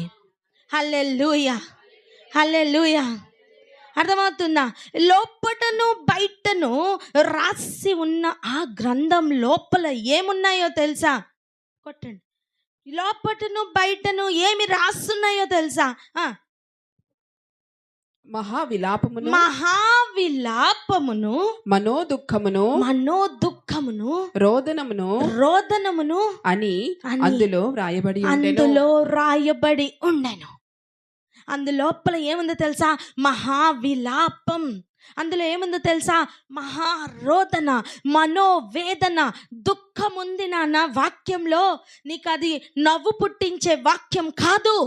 Speaker 1: హల్లెలూయా, హల్లెలూయా. అర్థమవుతుందా? లోపటను బయటను రాసి ఉన్న ఆ గ్రంథం లోపల ఏమున్నాయో తెలుసా? కొట్టండి. లోపటను బయటను ఏమి రాస్తున్నాయో తెలుసా?
Speaker 2: మహావిలాపమును
Speaker 1: మహావిలాపమును
Speaker 2: మనోదుఃఖమును
Speaker 1: మనోదుఃఖమును
Speaker 2: రోదనమును అని అందులో
Speaker 1: రాయబడి ఉండెను. అందులోపల ఏముందో తెలుసా? మహావిలాపం. అందులో ఏముందో తెలుసా? మహారోదన, మనోవేదన, దుఃఖం ఉంది నాన్న వాక్యంలో. నీకు అది నవ్వు పుట్టించే వాక్యం కాదు,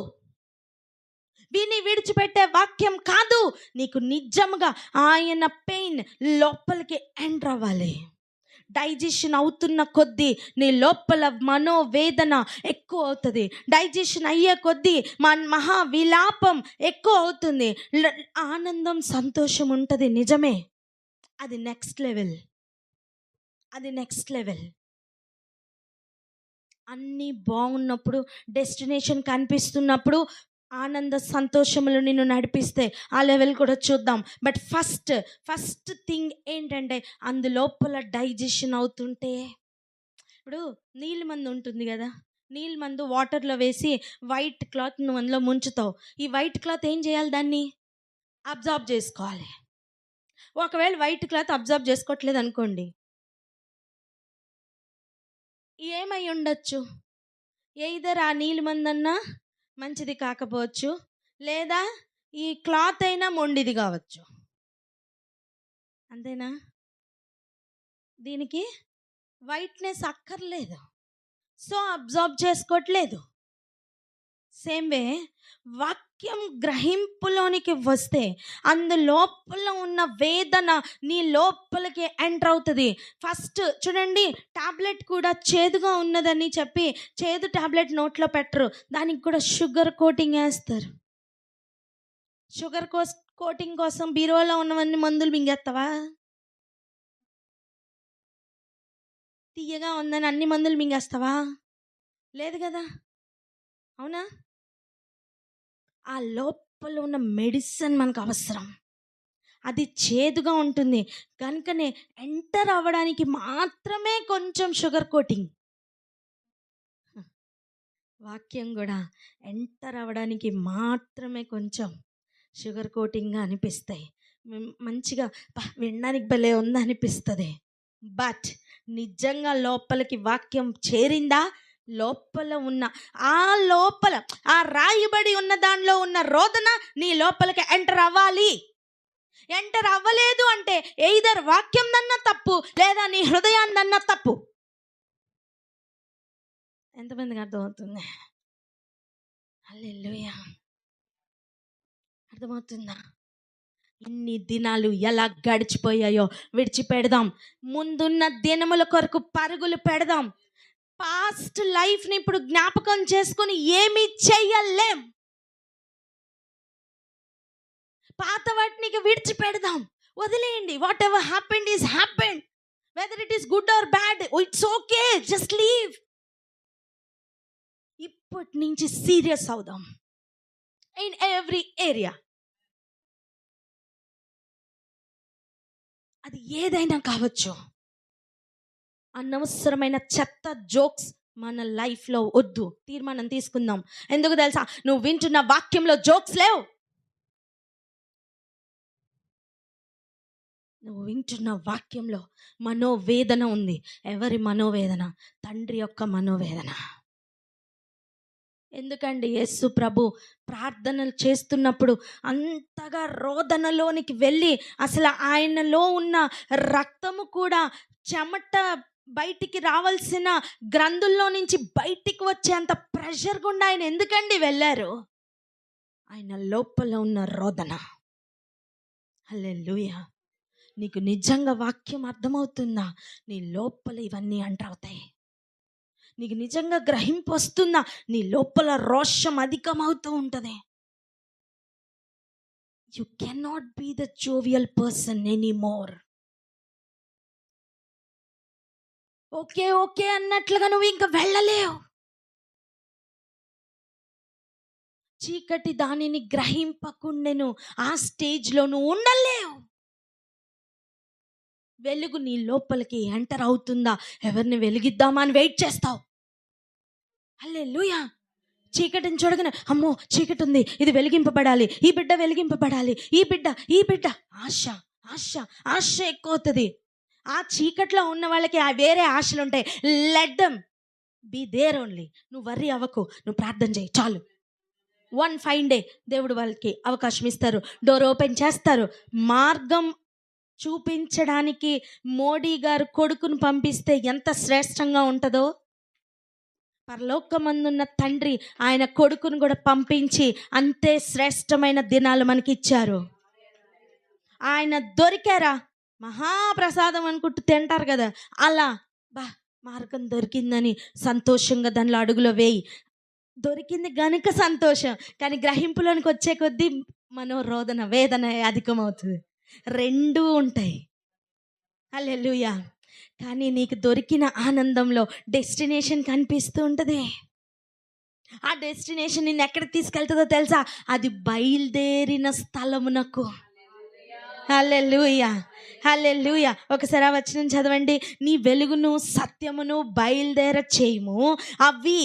Speaker 1: విని విడిచిపెట్టే వాక్యం కాదు. నీకు నిజంగా ఆయన పెయిన్ లోపలికి ఎంటర్ అవ్వాలి. డైజెషన్ అవుతున్న కొద్దీ నీ లోపల మనోవేదన ఎక్కువ అవుతుంది. డైజెషన్ అయ్యే కొద్దీ మహావిలాపం ఎక్కువ అవుతుంది. ఆనందం, సంతోషం ఉంటుంది, నిజమే. అది నెక్స్ట్ లెవెల్, అది నెక్స్ట్ లెవెల్. అన్నీ బాగున్నప్పుడు, డెస్టినేషన్ కనిపిస్తున్నప్పుడు ఆనంద సంతోషములు నిన్ను నడిపిస్తే ఆ లెవెల్ కూడా చూద్దాం. బట్ ఫస్ట్ థింగ్ ఏంటంటే అందులోపల డైజెషన్ అవుతుంటే, ఇప్పుడు నీళ్ళ మందు ఉంటుంది కదా, నీళ్ళ మందు వాటర్లో వేసి వైట్ క్లాత్ నువ్వు అందులో ముంచుతావు. ఈ వైట్ క్లాత్ ఏం చేయాలి? దాన్ని అబ్జార్బ్ చేసుకోవాలి. ఒకవేళ వైట్ క్లాత్ అబ్జార్బ్ చేసుకోవట్లేదు అనుకోండి, ఏమై ఉండొచ్చు? ఎయిదర్ ఆ నీళ్ళ మందన్నా మంచిది కాకపోవచ్చు, లేదా ఈ క్లాత్ అయినా మొండిది కావచ్చు. అంతేనా? దీనికి వైట్నెస్ అక్కర్లేదు, సో అబ్జార్బ్ చేసుకోవట్లేదు. సేమ్ వే వాక్యం గ్రహింపులోనికి వస్తే అందులోపల ఉన్న వేదన నీ లోపలికి ఎంటర్ అవుతుంది. ఫస్ట్ చూడండి, టాబ్లెట్ కూడా చేదుగా ఉన్నదని చెప్పి చేదు టాబ్లెట్ నోట్లో పెట్టరు, దానికి కూడా షుగర్ కోటింగ్ వేస్తారు. షుగర్ కోటింగ్ కోసం బీరువాలో ఉన్నవన్నీ మందులు మింగేస్తావా? తీయగా ఉందని అన్ని మందులు మింగేస్తావా? లేదు కదా, అవునా? ఆ లోపల ఉన్న మెడిసిన్ మనకు అవసరం. అది చేదుగా ఉంటుంది కనుకనే ఎంటర్ అవ్వడానికి మాత్రమే కొంచెం షుగర్ కోటింగ్. వాక్యం కూడా ఎంటర్ అవ్వడానికి మాత్రమే కొంచెం షుగర్ కోటింగ్గా అనిపిస్తాయి. మంచిగా వినడానికి భలే ఉంది అనిపిస్తుంది. బట్ నిజంగా లోపలికి వాక్యం చేరిందా? లోపల ఉన్న ఆ రాయబడి ఉన్న దానిలో ఉన్న రోదన నీ లోపలికి ఎంటర్ అవ్వాలి. ఎంటర్ అవ్వలేదు అంటే ఎయిదర్ వాక్యం దన్నా తప్పు, లేదా నీ హృదయాన్నన్నా తప్పు. ఎంతమందికి అర్థమవుతుంది? హల్లెలూయా. అర్థమవుతుందా? ఇన్ని దినాలు ఎలా గడిచిపోయాయో విడిచిపెడదాం. ముందున్న దినముల కొరకు పరుగులు పెడదాం. పాస్ట్ లైఫ్ని ఇప్పుడు జ్ఞాపకం చేసుకుని ఏమీ చెయ్యలేం. పాత వాటిని విడిచిపెడదాం, వదిలేయండి. What ever happened is happened, whether it is good or bad, it's okay, just leave. ఇప్పటి నుంచి సీరియస్ అవుదాం ఇన్ ఎవ్రీ ఏరియా. అది ఏదైనా కావచ్చు. అనవసరమైన చెత్త జోక్స్ మన లైఫ్లో వద్దు. తీర్మానం తీసుకుందాం. ఎందుకు తెలుసా? నువ్వు వింటున్న వాక్యంలో జోక్స్ లేవు. నువ్వు వింటున్న వాక్యంలో మనోవేదన ఉంది. ఎవరి మనోవేదన? తండ్రి యొక్క మనోవేదన. ఎందుకండి యేసు ప్రభు ప్రార్థనలు చేస్తున్నప్పుడు అంతగా రోదనలోనికి వెళ్ళి అసలు ఆయనలో ఉన్న రక్తము కూడా చెమట బయటికి రావాల్సిన గ్రంథుల్లో నుంచి బయటికి వచ్చేంత ప్రెషర్ గుండా ఆయన ఎందుకండి వెళ్ళారు? ఆయన లోపల ఉన్న రోదన. హల్లెలూయా. నీకు నిజంగా వాక్యం అర్థమవుతుందా? నీ లోపల ఇవన్నీ అంటవుతాయి. నీకు నిజంగా గ్రహింపు వస్తుందా? నీ లోపల రోషం అధికమవుతూ ఉంటుంది. You cannot be the jovial person anymore. Okay okay అన్నట్లుగా నువ్వు ఇంకా వెళ్ళలేవు. చీకటి దానిని గ్రహింపకుండెను. ఆ స్టేజ్లో నువ్వు ఉండలేవు. వెలుగు నీ లోపలికి ఎంటర్ అవుతుందా, ఎవరిని వెలిగిద్దామా అని వెయిట్ చేస్తావు. హల్లెలూయా. చీకటిని చూడగానే అమ్మో చీకటి ఉంది, ఇది వెలిగింపబడాలి, ఈ బిడ్డ వెలిగింపబడాలి, ఈ బిడ్డ ఆశ ఆశ ఆశ ఎక్కువ అవుతుంది. ఆ చీకట్లో ఉన్న వాళ్ళకి ఆ వేరే ఆశలు ఉంటాయి. Let them be there only. నువ్వు వర్రీ అవ్వకు, నువ్వు ప్రార్థన చేయి చాలు. వన్ ఫైన్ డే దేవుడు వాళ్ళకి అవకాశం ఇస్తారు, డోర్ ఓపెన్ చేస్తారు. మార్గం చూపించడానికి మోడీ గారు కొడుకును పంపిస్తే ఎంత శ్రేష్టంగా ఉంటుందో, పరలోకమందున్న తండ్రి ఆయన కొడుకును కూడా పంపించి అంతే శ్రేష్టమైన దినాలు మనకి ఇచ్చారు. ఆయన దొరికారా, మహాప్రసాదం అనుకుంటూ తింటారు కదా, అలా మార్గం దొరికిందని సంతోషంగా దానిలో అడుగులో వేయి. దొరికింది గనుక సంతోషం, కానీ గ్రహింపులోనికి వచ్చే కొద్దీ మనోరోదన వేదన అధికమవుతుంది. రెండూ ఉంటాయి. హల్లెలూయా. కానీ నీకు దొరికిన ఆనందంలో డెస్టినేషన్ కనిపిస్తూ ఉంటుంది. ఆ డెస్టినేషన్ నిన్ను ఎక్కడికి తీసుకెళ్తుందో తెలుసా? అది బయలుదేరిన స్థలమునకు. హల్లెలూయా హల్లెలూయా. ఒకసారి ఆ వచనం చదవండి. నీ వెలుగును సత్యమును బయలుదేర చేయము, అవి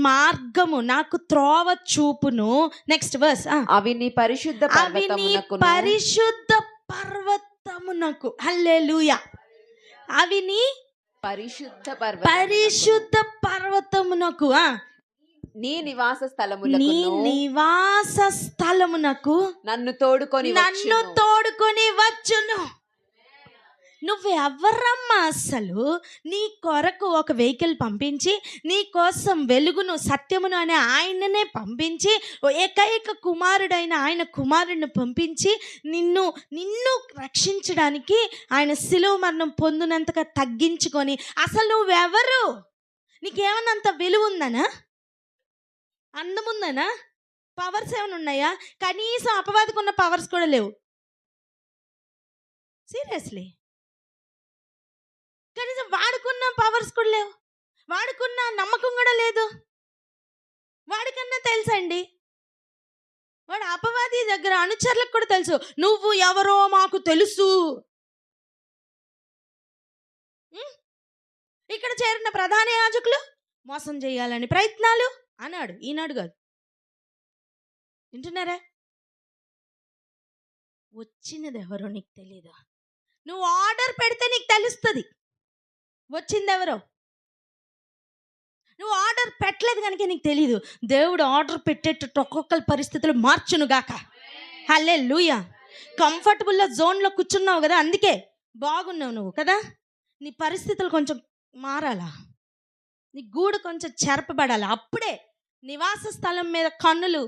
Speaker 1: మార్గము నాకు త్రోవ చూపును. Next verse.
Speaker 3: అవి నీ పరిశుద్ధ
Speaker 1: పర్వతమునకు. హల్లెలూయా. అవి నీ పరిశుద్ధ పర్వతమునకు,
Speaker 3: నీ నివాస స్థలమునకు
Speaker 1: నన్ను తోడుకొని వచ్చును. నువ్వెవర్రమ్మా అసలు? నీ కొరకు ఒక వెహికల్ పంపించి, నీ కోసం వెలుగును సత్యమును అనే ఆయననే పంపించి, ఏకైక కుమారుడైన ఆయన కుమారుడిని పంపించి నిన్ను రక్షించడానికి ఆయన శిలువ మరణం పొందినంతగా తగ్గించుకొని, అసలు నువ్వెవరు? నీకేమన్నంత విలువ ఉందనా? అందముందనా? పవర్స్ ఏమైనా ఉన్నాయా? కనీసం అపవాదికి ఉన్న పవర్స్ కూడా లేవు. సీరియస్లీ, కనీసం వాడుకున్న పవర్స్ కూడా లేవు, వాడుకున్న నమ్మకం కూడా లేదు. వాడికన్నా తెలుసండి, వాడు అపవాది దగ్గర అనుచరులకు కూడా తెలుసు, నువ్వు ఎవరో మాకు తెలుసు. ఇక్కడ చేరిన ప్రధాన యాజకులు మోసం చేయాలని ప్రయత్నాలు అన్నాడు, ఈనాడు కాదు. వింటున్నారా? వచ్చినది ఎవరో నీకు తెలీదు. నువ్వు ఆర్డర్ పెడితే నీకు తెలుస్తుంది వచ్చింది ఎవరో. నువ్వు ఆర్డర్ పెట్టలేదు కనుక నీకు తెలీదు. దేవుడు ఆర్డర్ పెట్టేటట్టు ఒక్కొక్కరి పరిస్థితులు మార్చును గాక. హల్లెలూయా. కంఫర్టబుల్లో జోన్లో కూర్చున్నావు కదా, అందుకే బాగున్నావు నువ్వు కదా. నీ పరిస్థితులు కొంచెం మారాలా, నీ గూడు కొంచెం చెరపబడాలి. అప్పుడే నివాస స్థలం మీద కన్నులు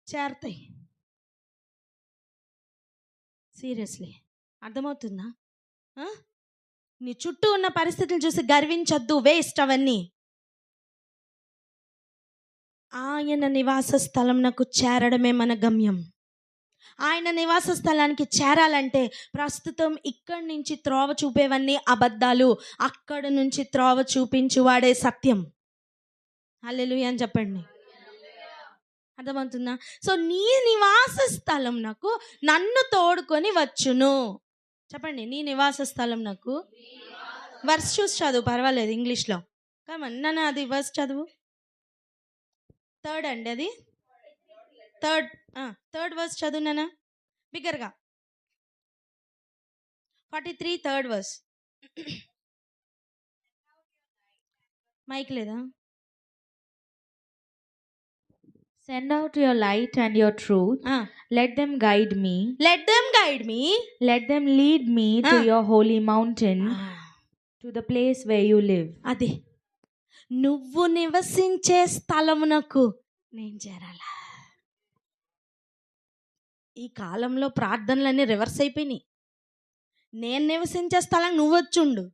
Speaker 1: చేరతాయి. సీరియస్లీ, అర్థమవుతుందా? నీ చుట్టూ ఉన్న పరిస్థితులు చూసి గర్వించొద్దు, వేస్ట్ అవన్నీ. ఆయన నివాస స్థలం నాకు చేరడమే మన గమ్యం. ఆయన నివాస స్థలానికి చేరాలంటే ప్రస్తుతం ఇక్కడి నుంచి త్రోవ చూపేవన్నీ అబద్ధాలు, అక్కడ నుంచి త్రోవ చూపించువాడే సత్యం. హల్లెలూయా అని చెప్పండి. అర్థమవుతుందా? సో నీ నివాస స్థలం నాకు నన్ను తోడుకొని వచ్చును. చెప్పండి, నీ నివాస స్థలం నాకు. వర్స్ చూసి చదువు, పర్వాలేదు ఇంగ్లీష్లో. కమన్ నాన్న, అది వర్స్ చదువు. 3rd అండి, అది 3rd వర్స్ చదువు నాన్న బిగ్గరగా. 43 3rd వర్స్. మైక్ లేదా?
Speaker 4: Send out your light and your truth. Let them guide me.
Speaker 1: Let them
Speaker 4: lead me to your holy mountain, to the place where you live.
Speaker 1: అది నువ్వు నివసించే స్థలమునకు నేను చేరాలా. ఈ కాలంలో ప్రార్థనలన్నీ రివర్స్ అయిపోయినాయి. నేను నివసించే స్థలం నువ్వు వచ్చుండు,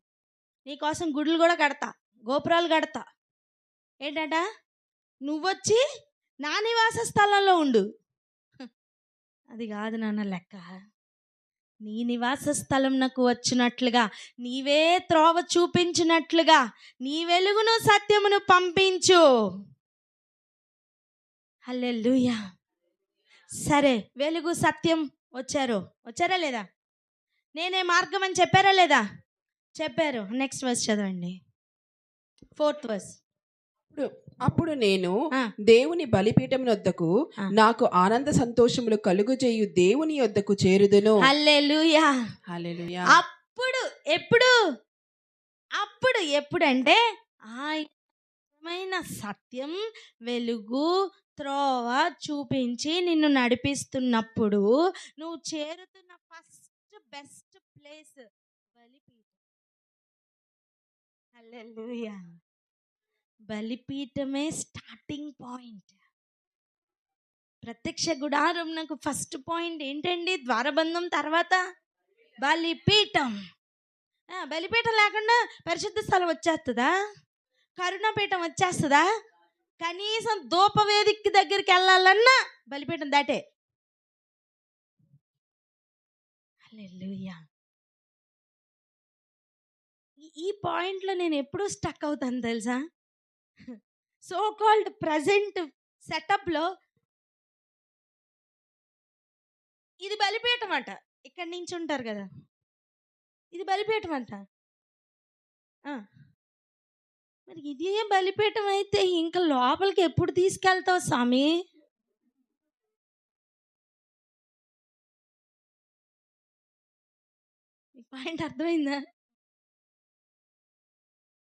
Speaker 1: నీకోసం గుడులు కూడా కడతా, గోపురాలు కడతా. ఏంటట? నువ్వొచ్చి నా నివాస స్థలంలో ఉండు. అది కాదు నాన్న లెక్క. నీ నివాస స్థలం నాకు వచ్చినట్లుగా, నీవే త్రోవ చూపించినట్లుగా నీ వెలుగును సత్యమును పంపించు. హల్లెలూయా. సరే, వెలుగు సత్యం వచ్చారా లేదా? నేనే మార్గం అని చెప్పారా లేదా? చెప్పారు. నెక్స్ట్ వర్స్ చదవండి, 4th వర్స్.
Speaker 2: అప్పుడు నేను
Speaker 1: ఆ.
Speaker 2: దేవుని బలిపీఠం వద్దకు
Speaker 1: ఆ.
Speaker 2: నాకు ఆనంద సంతోషములు కలుగుచేయు దేవుని యొద్దకు చేరుదును.
Speaker 1: హల్లెలూయా.
Speaker 2: హల్లెలూయా.
Speaker 1: అప్పుడు ఎప్పుడంటే ఆయన సత్యం, వెలుగు, త్రోవ చూపించి నిన్ను నడిపిస్తున్నప్పుడు నువ్వు చేరుతున్న ఫస్ట్ బెస్ట్ ప్లేస్ బలిపీఠం. హల్లెలూయా. బలిపీఠమే స్టార్టింగ్ పాయింట్. ప్రత్యక్ష గుడారం నాకు ఫస్ట్ పాయింట్ ఏంటండి? ద్వారబంధం తర్వాత బలిపీఠం. బలిపీఠం లేకుండా పరిశుద్ధ స్థలం వచ్చేస్తుందా? కరుణాపీఠం వచ్చేస్తుందా? కనీసం ధూపవేదిక దగ్గరికి వెళ్ళాలన్నా బలిపీఠం దాటే. హల్లెలూయా. ఈ పాయింట్లో నేను ఎప్పుడూ స్టక్ అవుతాను తెలుసా? సో కాల్డ్ ప్రజెంట్ సెటప్లో ఇది బలిపీఠం అంట. ఇక్కడి నుంచి ఉంటారు కదా, ఇది బలిపీఠం అంట. మరి ఇదే బలిపీఠం అయితే ఇంకా లోపలికి ఎప్పుడు తీసుకెళ్తావు స్వామి? పాయింట్ అర్థమైందా?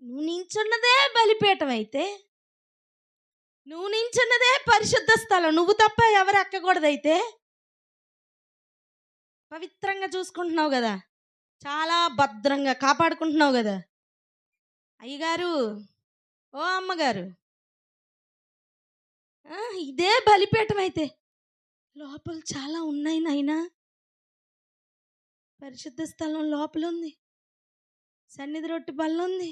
Speaker 1: నువ్వు నించున్నదే బలిపీఠం అయితే, నువ్వు నించున్నదే పరిశుద్ధ స్థలం, నువ్వు తప్ప ఎవరు ఎక్కకూడదైతే పవిత్రంగా చూసుకుంటున్నావు కదా, చాలా భద్రంగా కాపాడుకుంటున్నావు కదా. అయ్యగారు, ఓ అమ్మగారు, ఇదే బలిపీఠం అయితే లోపల చాలా ఉన్నాయి నాయనా. పరిశుద్ధ స్థలం లోపల ఉంది, సన్నిధి రొట్టె బల్ల ఉంది,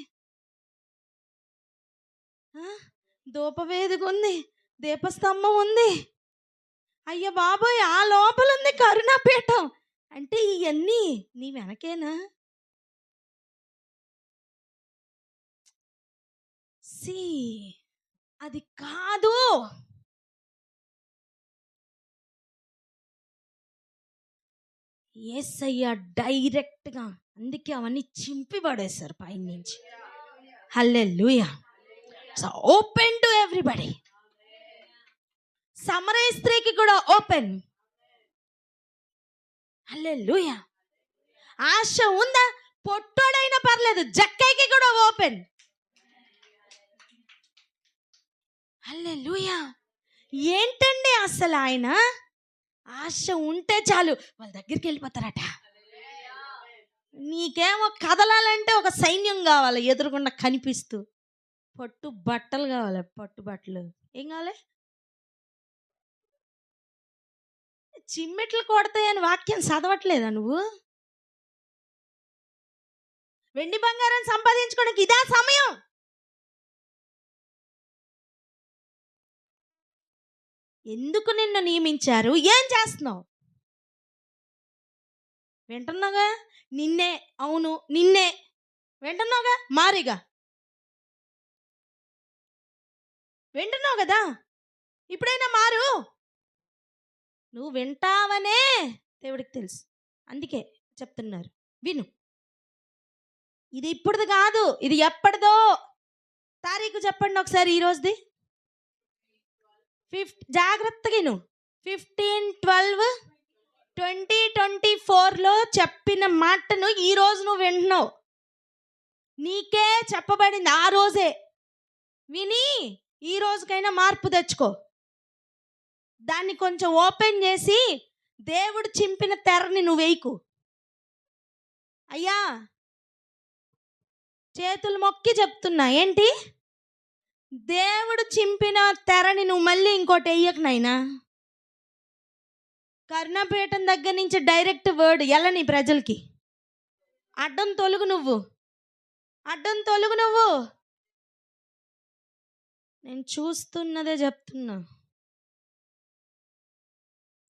Speaker 1: ధూపవేదిక ఉంది, దీపస్తంభం ఉంది. అయ్య బాబోయ్, ఆ లోపల ఉంది కరుణాపీఠం. అంటే ఇవన్నీ నీ వెనకేనా? అది కాదు. యేసయ్య డైరెక్ట్గా, అందుకే అవన్నీ చింపి పడేశారు పైన నుంచి. Hallelujah. So open to everybody. సమరయ స్త్రీకి కూడా ఓపెన్. హల్లెలూయా. ఆశ ఉందా? పొట్టోడైనా పర్లేదు, జక్కైకి కూడా ఓపెన్. హల్లెలూయా. ఏంటండి అసలు ఆయన ఆశ ఉంటే చాలు వాళ్ళ దగ్గరికి వెళ్ళిపోతారట. నీకేమో కదలాలంటే ఒక సైన్యం కావాలి ఎదురుగుండా కనిపిస్తూ. పట్టు బట్టలు కావాలి, పట్టు బట్టలు. ఏం కావాలి? చిమ్మెట్లు కొడతాయని వాక్యం చదవట్లేదా నువ్వు? వెండి బంగారం సంపాదించుకోవడానికి ఇదా సమయం? ఎందుకు నిన్ను నియమించారు? ఏం చేస్తున్నావు? వింటున్నావుగా? నిన్నే, అవును నిన్నే వింటున్నావుగా, మారిగా వింటున్నావు కదా. ఇప్పుడైనా మారు. నువ్వు వింటావనే దేవుడికి తెలుసు, అందుకే చెప్తున్నారు విను. ఇది ఇప్పుడుది కాదు, ఇది ఎప్పటిదో. తారీఖు చెప్పండి ఒకసారి, ఈ రోజుది. జాగ్రత్తగా విను. 15/12/2024లో చెప్పిన మాటను ఈ రోజు నువ్వు వింటున్నావు. నీకే చెప్పబడింది ఆ రోజే. విని ఈ రోజుకైనా మార్పు తెచ్చుకో. దాన్ని కొంచెం ఓపెన్ చేసి దేవుడు చింపిన తెరని నువ్వు వేయకు. అయ్యా, చేతులు మొక్కి చెప్తున్నా, ఏంటి? దేవుడు చింపిన తెరని నువ్వు మళ్ళీ ఇంకోటి వేయకు నాయనా. కరుణాపీఠం దగ్గర నుంచి డైరెక్ట్ వర్డ్ ఎలని ప్రజలకి. అడ్డం తొలుగు నువ్వు. నేను చూస్తున్నదే చెప్తున్నా.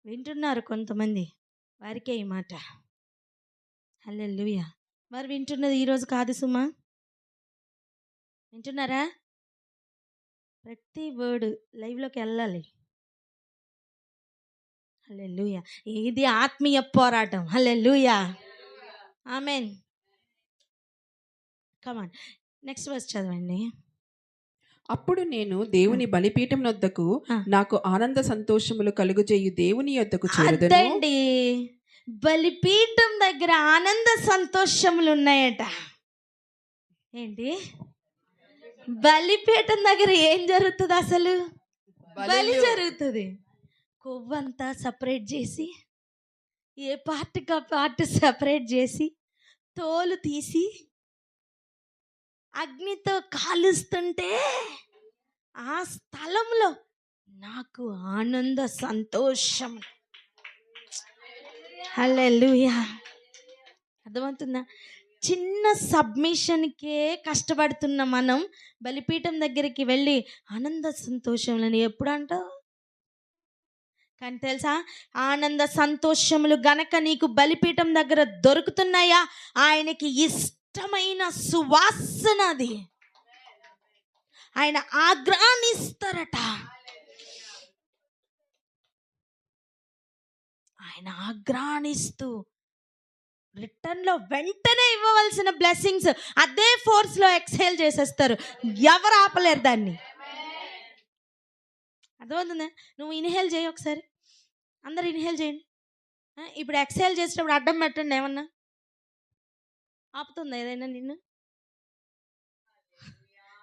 Speaker 1: వింటున్నారు కొంతమంది, వారికే ఈ మాట. హల్లెలూయా. మరి వింటున్నది ఈరోజు కాదు సుమా, వింటున్నారా? ప్రతి వర్డ్ లైవ్లోకి వెళ్ళాలి. హల్లెలూయా. ఇది ఆత్మీయ పోరాటం. హల్లెలూయా. ఆమేన్. కమాన్, నెక్స్ట్ వర్స్ చదవండి.
Speaker 2: అప్పుడు నేను దేవుని బలిపీఠం వద్దకు నాకు ఆనంద సంతోషములు కలుగజేయు దేవుని యొద్దకు చేరుదను.
Speaker 1: అదండి, బలిపీఠం దగ్గర ఆనంద సంతోషములు ఉన్నాయట. ఏంటి? బలిపీఠం దగ్గర ఏం జరుగుతుంది? అసలు బలి జరుగుతుంది. కొవ్వంతా సపరేట్ చేసి, ఏ పార్ట్కి ఆ పార్ట్ సపరేట్ చేసి, తోలు తీసి అగ్నితో కాలుస్తుంటే ఆ స్థలంలో నాకు ఆనంద సంతోషం. హల్లెలూయా. అర్థమవుతుందా? చిన్న సబ్మిషన్కే కష్టపడుతున్న మనం బలిపీఠం దగ్గరికి వెళ్ళి ఆనంద సంతోషములని ఎప్పుడు అంటావు? కానీ తెలుసా, ఆనంద సంతోషములు గనక నీకు బలిపీఠం దగ్గర దొరుకుతున్నాయా, ఆయనకి ఇష్టమైన సువాసన అది. ఆయన ఆగ్రహిస్తారట. ఆయన ఆగ్రహిస్తూ రిటర్న్లో వెంటనే ఇవ్వవలసిన బ్లెస్సింగ్స్ అదే ఫోర్స్లో ఎక్స్హేల్ చేసేస్తారు. ఎవరు ఆపలేరు దాన్ని. అర్థమవుతుందా? నువ్వు ఇన్హేల్ చేయి ఒకసారి, అందరు ఇన్హేల్ చేయండి. ఇప్పుడు ఎక్స్హేల్ చేసేటప్పుడు అడ్డం పెట్టండి. ఏమన్నా ఆపుతుందా ఏదైనా నిన్ను?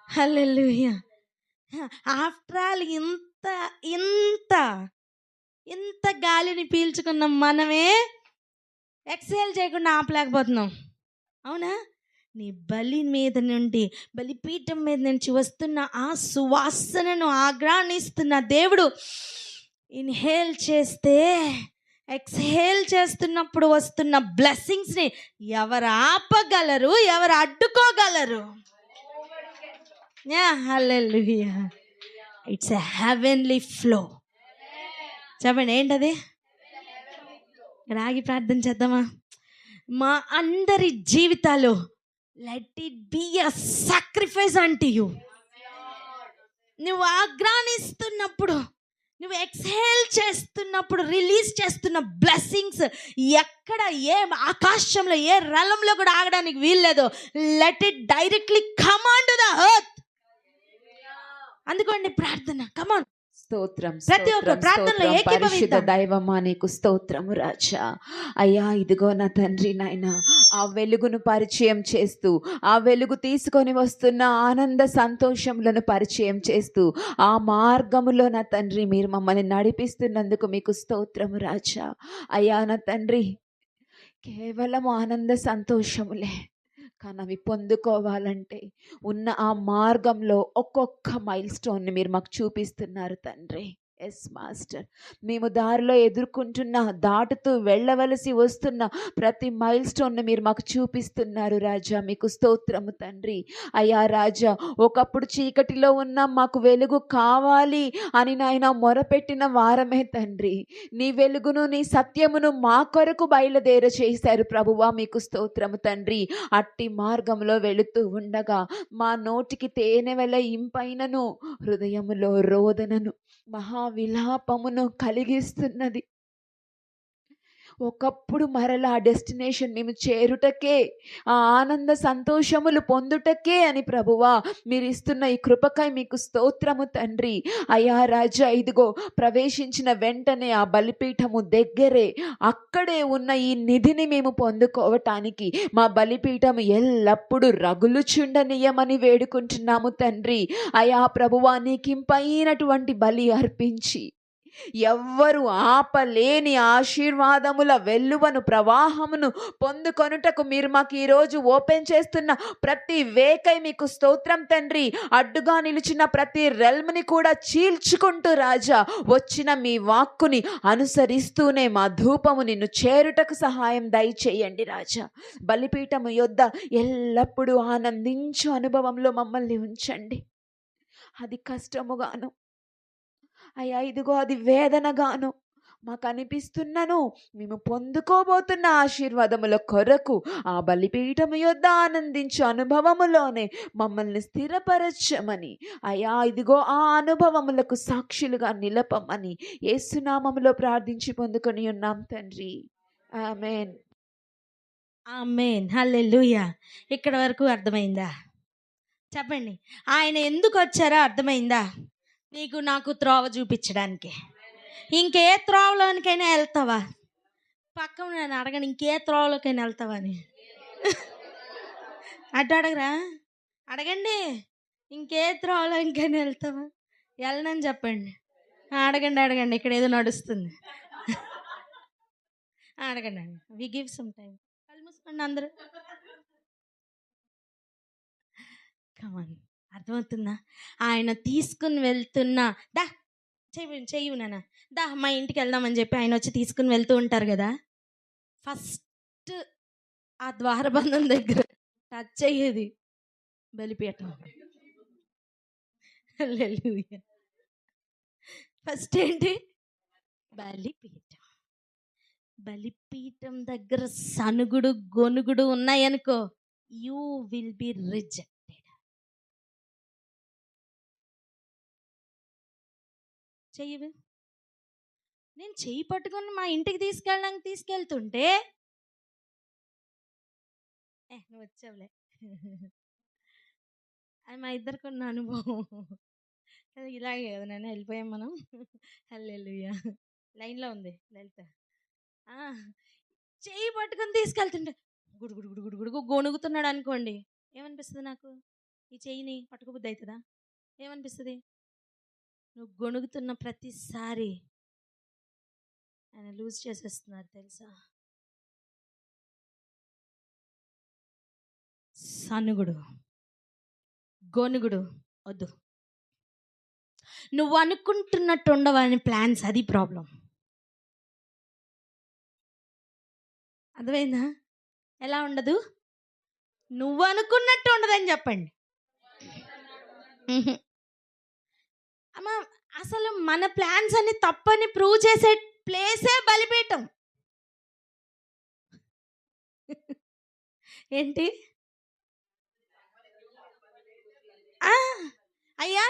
Speaker 1: హల్లెలూయా. ఆఫ్టర్ ఆల్ ఇంత ఇంత ఇంత గాలిని పీల్చుకున్న మనమే ఎక్స్హేల్ చేయకుండా ఆపలేకపోతున్నాం. అవునా? నీ బలి మీద నుండి, బలిపీఠం మీద నుంచి వస్తున్న ఆ సువాసనను ఆగ్రహిస్తున్న దేవుడు ఇన్హేల్ చేస్తే, ఎక్స్హేల్ చేస్తున్నప్పుడు వస్తున్న బ్లెస్సింగ్స్ని ఎవరు ఆపగలరు? ఎవరు అడ్డుకోగలరు? Hallelujah. It's a heavenly flow. చెప్పండి, ఏంటది? ఇక్కడ ఆగి ప్రార్థన చేద్దామా? మా అందరి జీవితాలు let it be a sacrifice unto you. నువ్వు ఆగ్రహిస్తున్నప్పుడు, నువ్వు ఎక్స్హేల్ చేస్తున్నప్పుడు రిలీజ్ చేస్తున్న బ్లెస్సింగ్స్ ఎక్కడ, ఏ ఆకాశంలో, ఏ రలంలో కూడా ఆగడానికి వీల్లేదు. Let it directly come on to the earth. అందుకోండి ప్రార్థన. కమాన్,
Speaker 3: స్తోత్రం,
Speaker 1: ప్రతి ఒక్క ప్రార్థనలో
Speaker 3: పరిశుద్ధ
Speaker 1: ఏకీభవిద్దాం.
Speaker 3: దైవమా నీకు స్తోత్రము రాజా. అయ్యా, ఇదిగో నా తండ్రి నాయన, ఆ వెలుగును పరిచయం చేస్తూ, ఆ వెలుగు తీసుకొని వస్తున్న ఆనంద సంతోషములను పరిచయం చేస్తూ, ఆ మార్గములో నా తండ్రి మీరు మమ్మల్ని నడిపిస్తున్నందుకు మీకు స్తోత్రము రాజా. అయ్యా నా తండ్రి, కేవలం ఆనంద సంతోషములే, కానీ అవి పొందుకోవాలంటే ఉన్న ఆ మార్గంలో ఒక్కొక్క మైల్ స్టోన్ని మీరు మాకు చూపిస్తున్నారు తండ్రి. ఎస్ మాస్టర్, మేము దారిలో ఎదుర్కొంటున్న, దాటుతూ వెళ్ళవలసి వస్తున్న ప్రతి మైల్ స్టోన్ను మీరు మాకు చూపిస్తున్నారు రాజా. మీకు స్తోత్రము తండ్రి. అయ్యా రాజా, ఒకప్పుడు చీకటిలో ఉన్న మాకు వెలుగు కావాలి అని నాయన మొరపెట్టిన వారమే తండ్రి. నీ వెలుగును, నీ సత్యమును మా కొరకు బయలుదేర చేశారు ప్రభువా. మీకు స్తోత్రము తండ్రి. అట్టి మార్గంలో వెళుతూ ఉండగా మా నోటికి తేనెవల ఇంపైనను, హృదయములో రోదనను, మహావిలాపమును కలిగిస్తున్నది. ఒకప్పుడు మరలా ఆ డెస్టినేషన్ మేము చేరుటకే, ఆ ఆనంద సంతోషములు పొందుటకే అని ప్రభువా మీరు ఇస్తున్న ఈ కృపకై మీకు స్తోత్రము తండ్రి. అయ్యా రాజా, ఇదిగో ప్రవేశించిన వెంటనే ఆ బలిపీఠము దగ్గరే, అక్కడే ఉన్న ఈ నిధిని మేము పొందుకోవటానికి మా బలిపీఠము ఎల్లప్పుడూ రగులుచుండనీయమని వేడుకుంటున్నాము తండ్రి. అయ్యా ప్రభువా, నీకింపైనటువంటి బలి అర్పించి ఎవ్వరు ఆపలేని ఆశీర్వాదముల వెల్లువను, ప్రవాహమును పొందుకొనుటకు మీరు మాకు ఈరోజు ఓపెన్ చేస్తున్న ప్రతి వేకై మీకు స్తోత్రం తండ్రి. అడ్డుగా నిలిచిన ప్రతి రెల్మ్ని కూడా చీల్చుకుంటూ రాజా, వచ్చిన మీ వాక్కుని అనుసరిస్తూనే మా ధూపము నిన్ను చేరుటకు సహాయం దయచేయండి రాజా. బలిపీఠము యొద్ద ఎల్లప్పుడూ ఆనందించు అనుభవంలో మమ్మల్ని ఉంచండి. అది కష్టముగాను అయ్యా, ఇదిగో అది వేదనగాను మాకు అనిపిస్తున్నను మేము పొందుకోబోతున్న ఆశీర్వాదముల కొరకు ఆ బలిపీఠము యొద్ద ఆనందించే అనుభవములోనే మమ్మల్ని స్థిరపరచమని, అయా ఇదిగో ఆ అనుభవములకు సాక్షులుగా నిలపమని యేసునామములో ప్రార్థించి పొందుకొని ఉన్నాం తండ్రి. ఆమేన్.
Speaker 1: ఆమేన్. హల్లెలూయా. ఇక్కడ వరకు అర్థమైందా? చెప్పండి. ఆయన ఎందుకు వచ్చారో అర్థమైందా? నీకు నాకు త్రోవ చూపించడానికి. ఇంకే త్రోవలోనికైనా వెళ్తావా? పక్కన నేను అడగను, ఇంకే త్రోవలోకైనా వెళ్తావా అని. అటు అడగరా? అడగండి. ఇంకే త్రోవలోకైనా వెళ్తావా? వెళ్ళనని చెప్పండి. అడగండి అడగండి, ఇక్కడ ఏదో నడుస్తుంది. అడగండి అడగండి. We give some time. కళ్ళు మూసుకోండి అందరూ. కమాన్. అర్థమవుతుందా? ఆయన తీసుకుని వెళ్తున్నా, దా చెయ్యి నాన్న, దా మా ఇంటికి వెళ్దామని చెప్పి ఆయన వచ్చి తీసుకుని వెళ్తూ ఉంటారు కదా. ఫస్ట్ ఆ ద్వారబంధం దగ్గర టచ్ అయ్యేది బలిపీఠం. హల్లెలూయా. ఫస్ట్ ఏంటి? బలిపీఠం. బలిపీఠం దగ్గర సనుగుడు గొనుగుడు ఉన్నాయనుకో, యూ విల్ బి రిజెక్టెడ్. చెయ్యి. నేను చెయ్యి పట్టుకొని మా ఇంటికి తీసుకెళ్తుంటే నువ్వు వచ్చావులే. అది మా ఇద్దరికి ఉన్న అనుభవం. ఇలాగే కదా నేను వెళ్ళిపోయాం మనం. హల్లెలూయా. లైన్లో ఉంది లలిత. చెయ్యి పట్టుకొని తీసుకెళ్తుంటే గుడుగుడు గుడుగుడు గుడుగు గొణుగుతున్నాడు అనుకోండి, ఏమనిపిస్తుంది నాకు? ఈ చెయ్యిని పట్టుకోబుద్ది అవుతుందా? ఏమనిపిస్తుంది? నువ్వు గొణుగుతున్న ప్రతిసారి ఆయన లూజ్ చేసేస్తున్నారు తెలుసా. సనుగుడు గొనుగుడు వద్దు. నువ్వు అనుకుంటున్నట్టు ఉండవని ప్లాన్స్, అది ప్రాబ్లం. అర్థమైందా? ఎలా ఉండదు? నువ్వు అనుకున్నట్టు ఉండదని చెప్పండి. అమ్మ, అసలు మన ప్లాన్స్ అన్ని తప్పని ప్రూవ్ చేసే ప్లేసే బలిపీఠం. ఏంటి? అయ్యా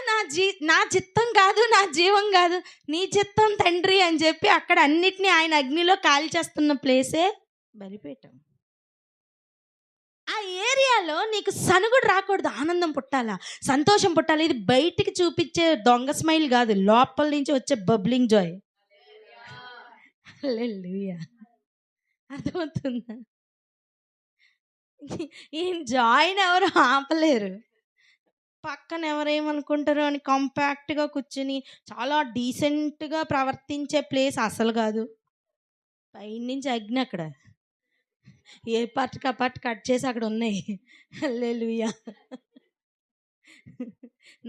Speaker 1: నా చిత్తం కాదు, నా జీవం కాదు, నీ చిత్తం తండ్రి అని చెప్పి అక్కడ అన్నిటినీ ఆయన అగ్నిలో కాల్చేస్తున్న ప్లేసే బలిపీఠం. ఆ ఏరియాలో నీకు సనుగుడు రాకూడదు, ఆనందం పుట్టాలా, సంతోషం పుట్టాలి. ఇది బయటికి చూపించే దొంగ స్మైల్ కాదు, లోపల నుంచి వచ్చే బబ్లింగ్ జాయ్. హల్లెలూయా. అర్థమవుతుందా? ఈ జాయ్ని ఎవరు ఆపలేరు. పక్కన ఎవరేమనుకుంటారో అని కాంపాక్ట్గా కూర్చుని చాలా డీసెంట్గా ప్రవర్తించే ప్లేస్ అసలు కాదు. పైనుంచి అగ్ని అక్కడ, ఏ పార్ట్కి ఆ పార్ట్ కట్ చేసి అక్కడ ఉన్నాయి. Hallelujah.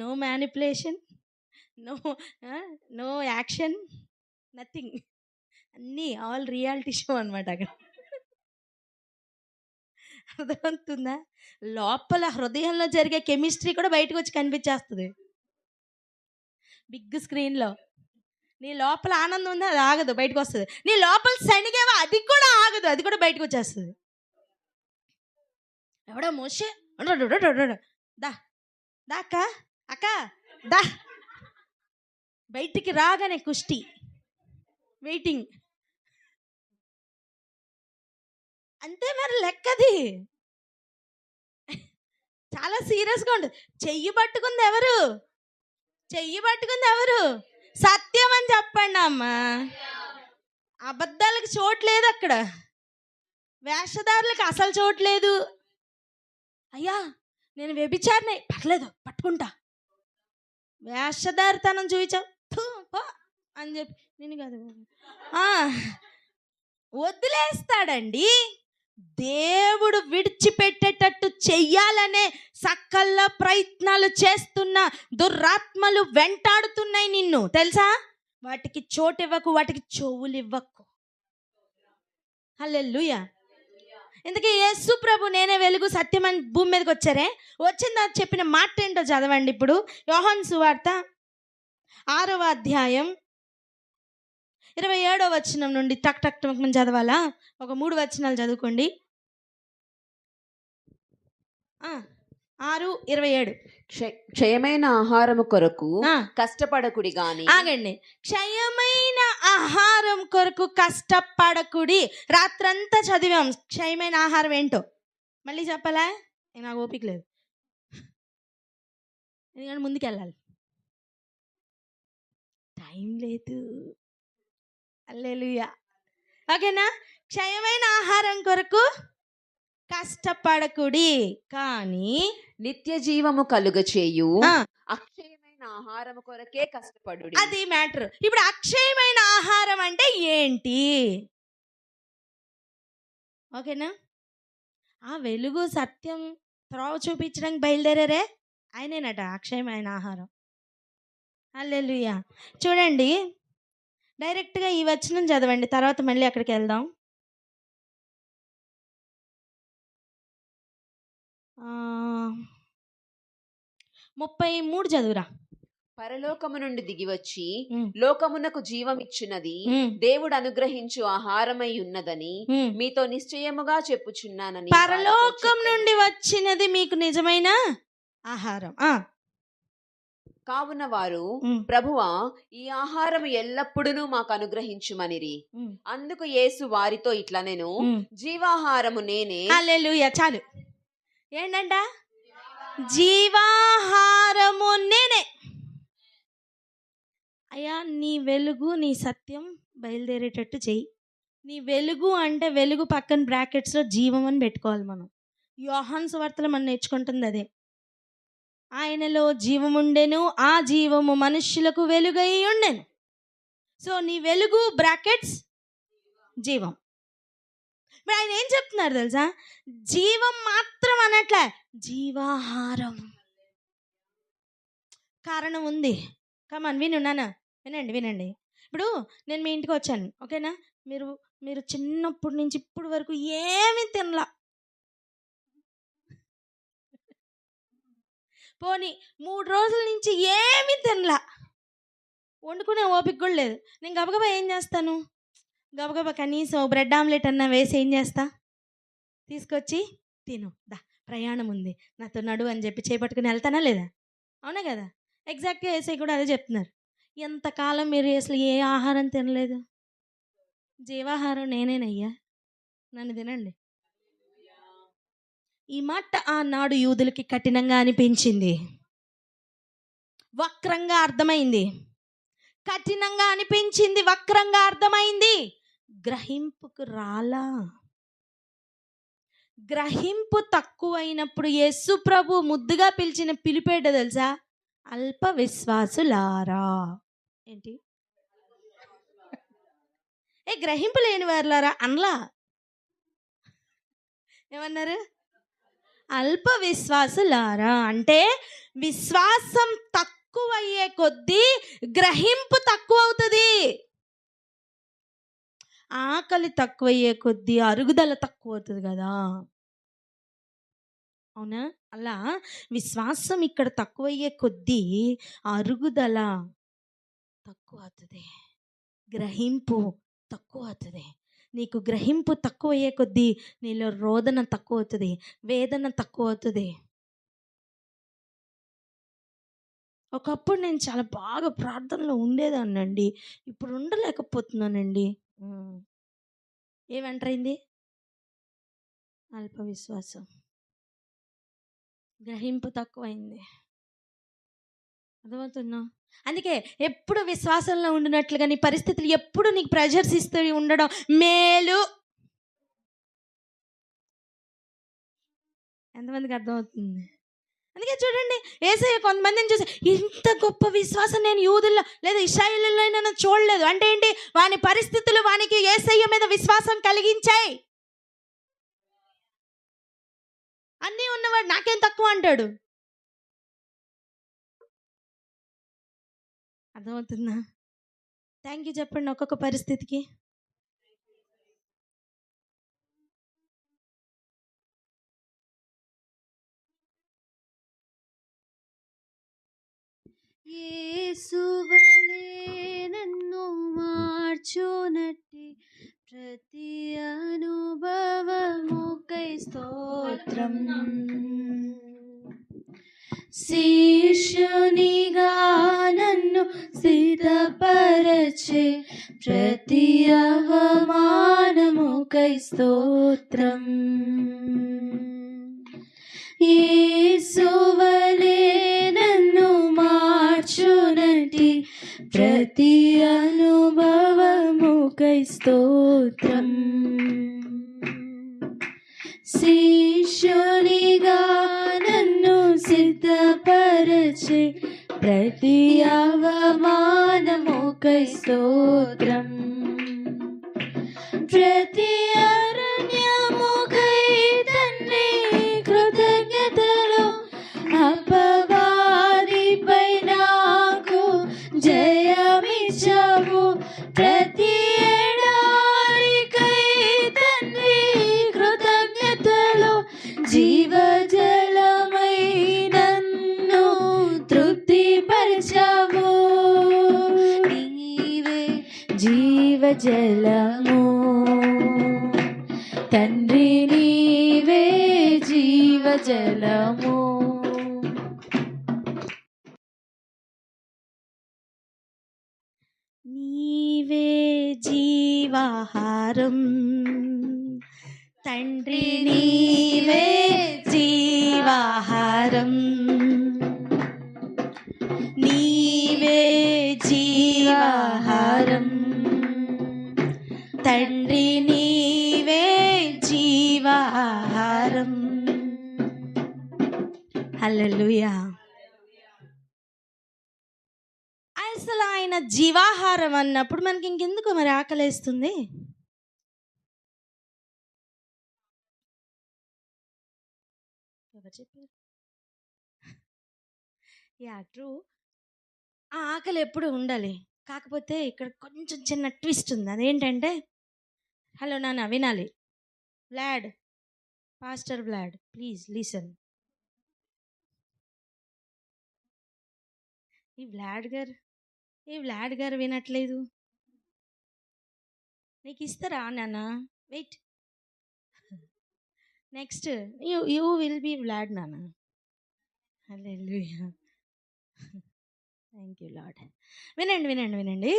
Speaker 1: No manipulation, no action, nothing. అన్నీ ఆల్ రియాలిటీ షో అనమాట అక్కడ. అర్థమవుతుందా? లోపల హృదయంలో జరిగే కెమిస్ట్రీ కూడా బయటకు వచ్చి కనిపించేస్తుంది బిగ్ స్క్రీన్లో. నీ లోపల ఆనందం ఉందా, అది ఆగదు, బయటకు వస్తుంది. నీ లోపల సనిగేవా, అది కూడా ఆగదు, అది కూడా బయటకు వచ్చేస్తుంది. ఎవడో మోసే దా దా అక్క అక్క దా, బయటికి రాగానే కుష్టి వెయిటింగ్. అంతే మరి లెక్కది. చాలా సీరియస్గా ఉంటుంది. చెయ్యి పట్టుకుంది ఎవరు? చెయ్యి పట్టుకుంది ఎవరు? సత్యం అని చెప్పండి అమ్మా. అబద్ధాలకు చోటు లేదు అక్కడ, వేషధారులకు అసలు చోటు లేదు. అయ్యా నేను వ్యభిచారిని, పర్లేదు పట్టుకుంటా, వేషధారితనం చూపించావు అని చెప్పి నేను కాదు వదిలేస్తాడండి. దేవుడు విడిచిపెట్టేటట్టు చెయ్యాలనే సకల ప్రయత్నాలు చేస్తున్న దురాత్మలు వెంటాడుతున్నాయి నిన్ను, తెలుసా? వాటికి చోటు ఇవ్వకు, వాటికి చెవులు ఇవ్వకు. హల్లెలూయా. ఇందుకే యేసు ప్రభు నేనే వెలుగు సత్యం అని భూమి మీదకి వచ్చారే, వచ్చిందా చెప్పిన మాట ఏంటో చదవండి. ఇప్పుడు యోహాను సువార్త 6వ అధ్యాయం 27వ వచనం నుండి టక్ టక్ టక్ మనం చదవాలా? ఒక 3 వచనాలు చదువుకోండి. 6:27.
Speaker 3: క్షయమైన ఆహారము కొరకు
Speaker 1: ఆ.
Speaker 3: కష్టపడకుడి గాని.
Speaker 1: ఆగండి. క్షయమైన ఆహారం కొరకు కష్టపడకుడి. రాత్రంతా చదివాం క్షయమైన ఆహారం ఏంటో. మళ్ళీ చెప్పాలా? నాకు ఓపిక లేదు, ఎందుకంటే ముందుకెళ్ళాలి, టైం లేదు. హల్లెలూయా. ఓకేనా? క్షయమైన ఆహారం కొరకు కష్టపడకుడి, కానీ
Speaker 3: నిత్య జీవము కలుగచేయు
Speaker 1: ఆ,
Speaker 3: అక్షయమైన ఆహారము కొరకే కష్టపడుడి.
Speaker 1: అది మ్యాటర్. ఇప్పుడు అక్షయమైన ఆహారం అంటే ఏంటి? ఓకేనా? ఆ వెలుగు సత్యం త్రోవ చూపించడానికి బయలుదేరారే ఆయనేనట అక్షయమైన ఆహారం. హల్లెలూయా. చూడండి, డైరెక్ట్గా ఈ వచనం చదవండి, తర్వాత మళ్ళీ అక్కడికి వెళ్దాం. 33 చదువురా.
Speaker 3: పరలోకము నుండి దిగివచ్చి
Speaker 1: ఉమ్.
Speaker 3: లోకమునకు జీవమిచ్చున్నది దేవుడు అనుగ్రహించు ఆహారమై ఉన్నదని మీతో నిశ్చయముగా చెప్పుచున్నానని.
Speaker 1: పరలోకం నుండి వచ్చినది మీకు నిజమైన ఆహారం.
Speaker 3: కావున వారు, ప్రభువా, ఈ ఆహారము ఎల్లప్పుడూ మాకు అనుగ్రహించుమనిరి. అందుకు యేసు వారితో ఇట్లా, నేను జీవాహారము నేనే.
Speaker 1: హల్లెలూయా. చాలు. ఏంటంట? జీవాహారము నేనే. అయ్యా, నీ వెలుగు నీ సత్యం బయలుదేరేటట్టు చెయ్యి. నీ వెలుగు అంటే వెలుగు పక్కన బ్రాకెట్స్లో జీవం అని పెట్టుకోవాలి మనం. యోహాను సువార్తలో మనం నేర్చుకుంటుంది అదే. ఆయనలో జీవముండెను, ఆ జీవము మనుష్యులకు వెలుగై ఉండెను. సో నీ వెలుగు బ్రాకెట్స్ జీవం. మరి ఆయన ఏం చెప్తున్నారు తెలుసా? జీవం మాత్రం అనట్లే, జీవాహారం. కారణం ఉంది. కమాన్ వినండి. ఇప్పుడు నేను మీ ఇంటికి వచ్చాను, ఓకేనా? మీరు చిన్నప్పటి నుంచి ఇప్పటి వరకు ఏమీ తినలా. పోనీ 3 రోజుల నుంచి ఏమీ తినలా, వండుకునే ఓపిక కూడా లేదు. నేను గబగబా ఏం చేస్తాను? గబగబా కనీసం బ్రెడ్ ఆమ్లెట్ అన్నా వేసి ఏం చేస్తా? తీసుకొచ్చి తిను, దా ప్రయాణం ఉంది నాతో నడు అని చెప్పి చేపట్టుకుని వెళ్తానా లేదా? అవునా కదా? ఎగ్జాక్ట్గా ఏసై కూడా అదే చెప్తున్నారు. ఎంతకాలం మీరు అసలు ఏ ఆహారం తినలేదు? జీవాహారం నేనేనయ్యా, నన్ను తినండి. ఈ మాట ఆనాడు యూదులకి కఠినంగా అనిపించింది, వక్రంగా అర్థమైంది. కఠినంగా అనిపించింది, వక్రంగా అర్థమైంది, గ్రహింపుకు రాలా. గ్రహింపు తక్కువైనప్పుడు యేసు ప్రభు ముద్దుగా పిలిచిన పిలిపేట తెలుసా? అల్ప విశ్వాసులారా. ఏంటి? గ్రహింపు లేని వారులారా అనలా. ఏమన్నారు? అల్ప విశ్వాసులారా. అంటే విశ్వాసం తక్కువయ్యే కొద్దీ గ్రహింపు తక్కువ అవుతుంది. ఆకలి తక్కువయ్యే కొద్దీ అరుగుదల తక్కువ అవుతుంది కదా, అవునా? అలా విశ్వాసం ఇక్కడ తక్కువయ్యే కొద్దీ అరుగుదల తక్కువ అవుతుంది, గ్రహింపు తక్కువ అవుతుంది. నీకు గ్రహింపు తక్కువ అయ్యే కొద్దీ నీలో రోదన తక్కువ అవుతుంది, వేదన తక్కువ అవుతుంది. ఒకప్పుడు నేను చాలా బాగా ప్రార్థనలో ఉండేదాన్నండి, ఇప్పుడు ఉండలేకపోతున్నానండి. ఏమంటరైంది? అల్ప విశ్వాసం, గ్రహింపు తక్కువైంది. అర్థమవుతుందా? అందుకే ఎప్పుడు విశ్వాసంలో ఉండినట్లుగా నీ పరిస్థితులు ఎప్పుడు నీకు ప్రెషర్స్ ఇస్తూ ఉండడం మేలు. ఎంతమందికి అర్థమవుతుంది? అందుకే చూడండి, యేసయ్య కొంతమందిని చూసి, ఇంత గొప్ప విశ్వాసం నేను యూదుల్లో లేదా ఇశ్రాయేలులో అయినా చూడలేదు. అంటే ఏంటి? వాని పరిస్థితులు వానికి యేసయ్య మీద విశ్వాసం కలిగించాయి. అన్నీ ఉన్నవాడు నాకేం తక్కువ అంటాడు. అర్థమవుతుందా? థ్యాంక్ యూ చెప్పండి ఒక్కొక్క పరిస్థితికి.
Speaker 5: యేసువలే నన్ను మార్చు
Speaker 1: ప్రతి అనుభవముకై స్తోత్రం. శిష్యునిగా నన్ను సిద్ధపరచే ప్రతి అవమానముకై స్తోత్రం. యేసువలే నన్ను మార్చునటి ప్రతి అనుభవముకై స్తోత్రం. శిష్యునిగా నన్ను సిద్ధపరచే ప్రతి అవమానముకై స్తోత్రం. ప్రతి అరణ్యముకై తండ్రి కృతజ్ఞతలు అపవాదిపై నాకు జయమిచ్చావు. ప్రతి ఎడారికై తండ్రి కృతజ్ఞతలు జీవజలమై నన్ను తృప్తిపరచావు. నీవే జీవజలము తండ్రి, నీవే జీవజలము. నీవే జీవాహారం తండ్రి, నీవే జీవాహారం. నీవే జీవాహారం తండ్రి, నీవే జీవాహారం. హల్లెలూయా. అసలు ఆయన జీవాహారం అన్నప్పుడు మనకి ఇంకెందుకు మరి ఆకలేస్తుంది? ఎవరు చెప్పారు? Yeah true. ఆ ఆకలి ఎప్పుడు ఉండాలి. కాకపోతే ఇక్కడ కొంచెం చిన్న ట్విస్ట్ ఉంది. అదేంటంటే, హలో నాన్న వినాలి. Vlad, pastor Vlad, please listen. ఈ వ్లాడ్ గారు వినట్లేదు. నీకు ఇస్తారా నాన్న? Wait, next you will be Vlad నాన్న. హల్లెలూయా. Thank you Lord. వినండి.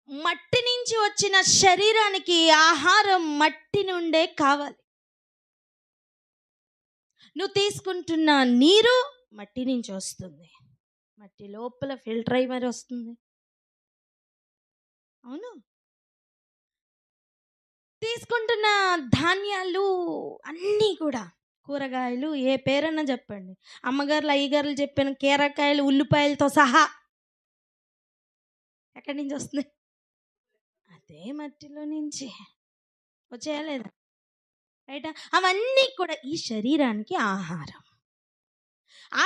Speaker 1: మట్టి నుంచి వచ్చిన శరీరానికి ఆహారం మట్టి నుండే కావాలి. నువ్వు తీసుకుంటున్న నీరు మట్టి నుంచి వస్తుంది. మట్టి లోపల ఫిల్టర్ అయి మరి వస్తుంది. అవును. తీసుకుంటున్న ధాన్యాలు అన్నీ కూడా, కూరగాయలు ఏ పేరన్నా చెప్పండి, అమ్మగారులు అయ్యగారులు చెప్పిన కీరకాయలు ఉల్లిపాయలతో సహా ఎక్కడి నుంచి వస్తుంది? అదే మట్టిలో నుంచి వచ్చేయలేదా? రైటా? అవన్నీ కూడా ఈ శరీరానికి ఆహారం.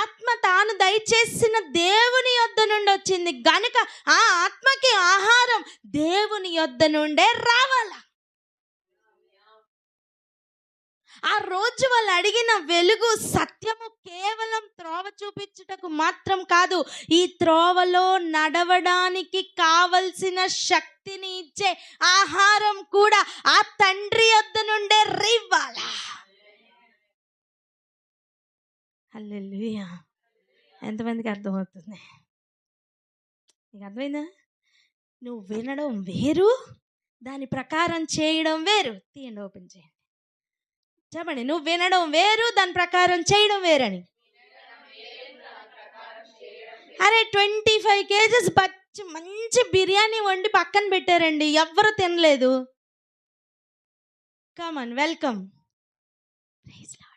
Speaker 1: ఆత్మ తాను దయచేసిన దేవుని యొద్ద నుండి వచ్చింది గనుక ఆ ఆత్మకి ఆహారం దేవుని యొద్ద నుండే రావాలా. ఆ రోజు వాళ్ళు అడిగిన వెలుగు సత్యము కేవలం త్రోవ చూపించుటకు మాత్రం కాదు, ఈ త్రోవలో నడవడానికి కావలసిన శక్తిని ఇచ్చే ఆహారం కూడా ఆ తండ్రి యొద్ద నుండే రివ్వాలా. హల్లెలూయా. ఎంతమందికి అర్థమవుతుంది? నీకు అర్థమైందా? నువ్వు వినడం వేరు, దాని ప్రకారం చేయడం వేరు. తీయండి, ఓపెన్ చేయండి, చెప్పండి. నువ్వు వినడం వేరు, దాని ప్రకారం చేయడం వేరని. అరే 25 kgs మంచి బిర్యానీ వండి పక్కన పెట్టారండి, ఎవ్వరు తినలేదు. Come on, welcome. Praise lord.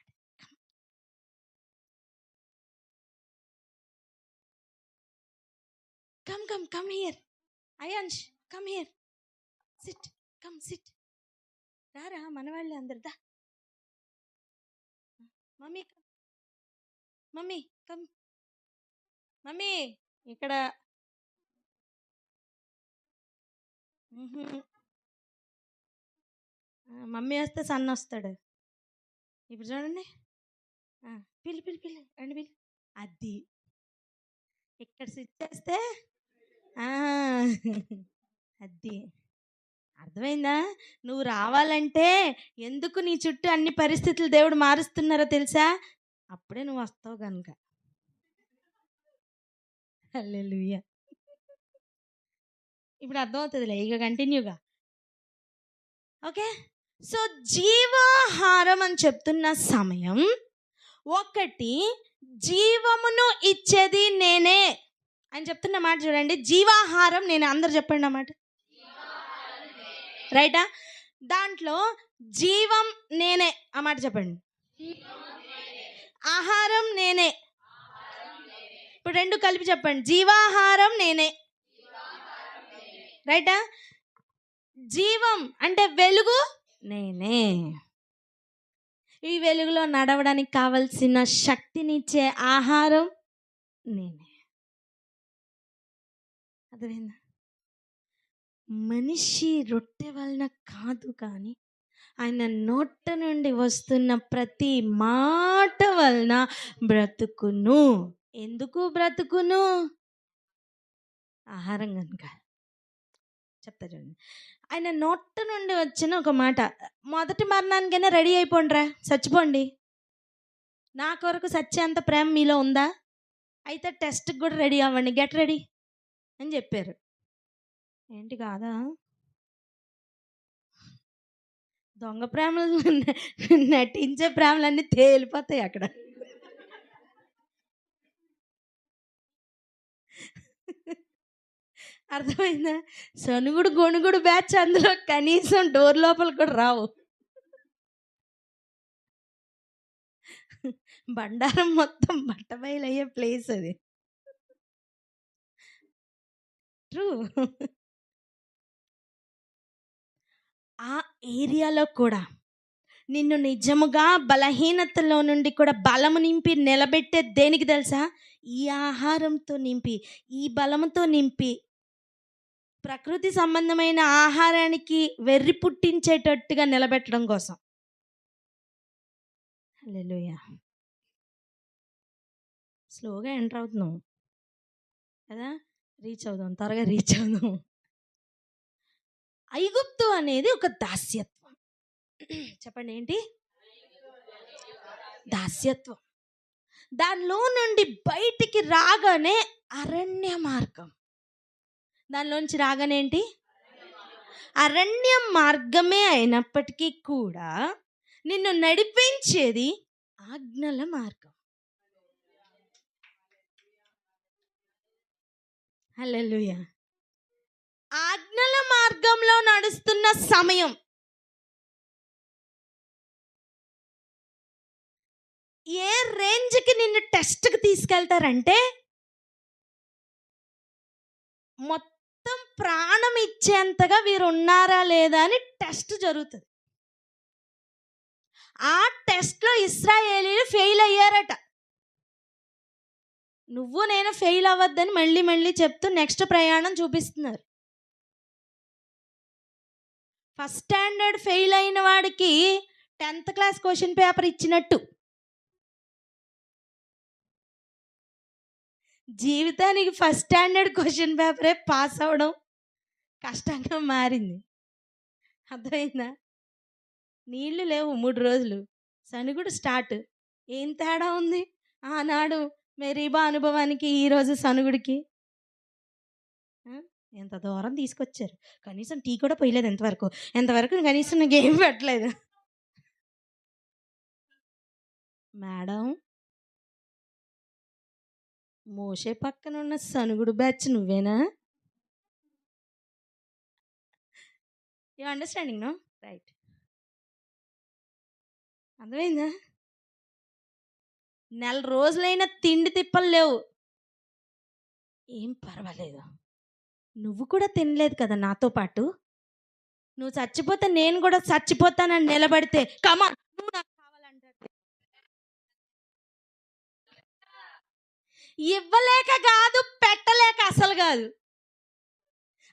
Speaker 1: Come here. Ayansh, come here. Sit, come sit. రారా మనవాళ్ళే అందరు. దా మమ్మీ, కమ్. మమ్మీ ఇక్కడ. మమ్మీ వస్తే సన్న వస్తాడు. ఇప్పుడు చూడండి, పిల్లి రండి పిల్లి. అది ఇక్కడ స్విచ్ చేస్తే అది అర్థమైందా? నువ్వు రావాలంటే ఎందుకు నీ చుట్టూ అన్ని పరిస్థితులు దేవుడు మారుస్తున్నారో తెలుసా? అప్పుడే నువ్వు వస్తావు కనుక. హల్లెలూయా. ఇప్పుడు అర్థమవుతుందిలే, ఇక కంటిన్యూగా. ఓకే, సో జీవాహారం అని చెప్తున్న సమయం ఒకటి, జీవమును ఇచ్చేది నేనే అని చెప్తున్న మాట చూడండి. జీవాహారం నేనే. అందరు చెప్పండి అన్నమాట, రైటా? దాంట్లో జీవం నేనే, ఆ మాట చెప్పండి. ఆహారం నేనే. ఇప్పుడు రెండు కలిపి చెప్పండి, జీవాహారం నేనే, రైటా? జీవం అంటే వెలుగు నేనే. ఈ వెలుగులో నడవడానికి కావలసిన శక్తినిచ్చే ఆహారం నేనే. అర్థమైందా? మనిషి రొట్టె వలన కాదు, కానీ ఆయన నోట నుండి వస్తున్న ప్రతి మాట వలన బ్రతుకును. ఎందుకు బ్రతుకును? ఆహారం కనుక. చెప్తా చూడండి. ఆయన నోట నుండి వచ్చిన ఒక మాట, మొదటి మరణానికైనా రెడీ అయిపోండిరా, చచ్చిపోండి. నా కొరకు సత్యంత ప్రేమ మీలో ఉందా? అయితే టెస్ట్కి కూడా రెడీ అవ్వండి, గెట్ రెడీ అని చెప్పారు. ఏంటి కాదా? దొంగ ప్రేమలు నటించే ప్రేమలన్నీ తేలిపోతాయి అక్కడ. అర్థమైందా? సనుగుడు గొణుగుడు బ్యాచ్ అందులో కనీసం డోర్ లోపల కూడా రావు. బండారం మొత్తం బట్టబయలయ్యే ప్లేస్ అది. ట్రూ. ఆ ఏరియాలో కూడా నిన్ను నిజముగా బలహీనతలో నుండి కూడా బలము నింపి నిలబెట్టే దేనికి తెలుసా? ఈ ఆహారంతో నింపి, ఈ బలముతో నింపి, ప్రకృతి సంబంధమైన ఆహారానికి వెర్రి పుట్టించేటట్టుగా నిలబెట్టడం కోసం. హల్లెలూయా. స్లోగా ఎంటర్ అవుతున్నాం కదా, రీచ్ అవుదాం, త్వరగా రీచ్ అవుదాం. ఐగుప్తు అనేది ఒక దాస్యత్వం. చెప్పండి, ఏంటి? దాస్యత్వం. దానిలో నుండి బయటికి రాగానే అరణ్య మార్గం. దానిలోంచి రాగానే ఏంటి? అరణ్య మార్గమే అయినప్పటికీ కూడా నిన్ను నడిపించేది ఆజ్ఞల మార్గం. హల్లెలూయా. ఆజ్ఞల మార్గంలో నడుస్తున్న సమయం ఏ రేంజ్కి నిన్ను టెస్ట్కి తీసుకెళ్తారంటే, మొత్తం ప్రాణం ఇచ్చేంతగా వీరు ఉన్నారా లేదా అని టెస్ట్ జరుగుతుంది. ఆ టెస్ట్లో ఇశ్రాయేలీలు ఫెయిల్ అయ్యారట. నువ్వు నేను ఫెయిల్ అవ్వద్దని మళ్ళీ మళ్ళీ చెప్తూ నెక్స్ట్ ప్రయాణం చూపిస్తున్నారు. ఫస్ట్ స్టాండర్డ్ ఫెయిల్ అయిన వాడికి 10th క్లాస్ క్వశ్చన్ పేపర్ ఇచ్చినట్టు జీవితానికి ఫస్ట్ స్టాండర్డ్ క్వశ్చన్ పేపరే పాస్ అవ్వడం కష్టంగా మారింది. అర్థమైందా? నీళ్లు లేవు 3 రోజులు, సనుగుడు స్టార్ట్. ఏం తేడా ఉంది ఆనాడు మెరీబా అనుభవానికి, ఈరోజు సనుగుడికి? ఎంత దూరం తీసుకొచ్చారు. కనీసం టీ కూడా పోయలేదు ఎంతవరకు కనీసం నాకు ఏం పెట్టలేదు. మేడం, మోసే పక్కన ఉన్న సనుగుడు బ్యాచ్ నువ్వేనా? You understanding? No, right. అర్థమైందా? నెల రోజులైనా తిండి తిప్పలు లేవు. ఏం పర్వాలేదు, నువ్వు కూడా తినలేదు కదా నాతో పాటు. నువ్వు చచ్చిపోతే నేను కూడా చచ్చిపోతానని నిలబడితే కమా నువ్వు నాకు కావాలంటాడు. ఇవ్వలేక కాదు, పెట్టలేక అసలు కాదు.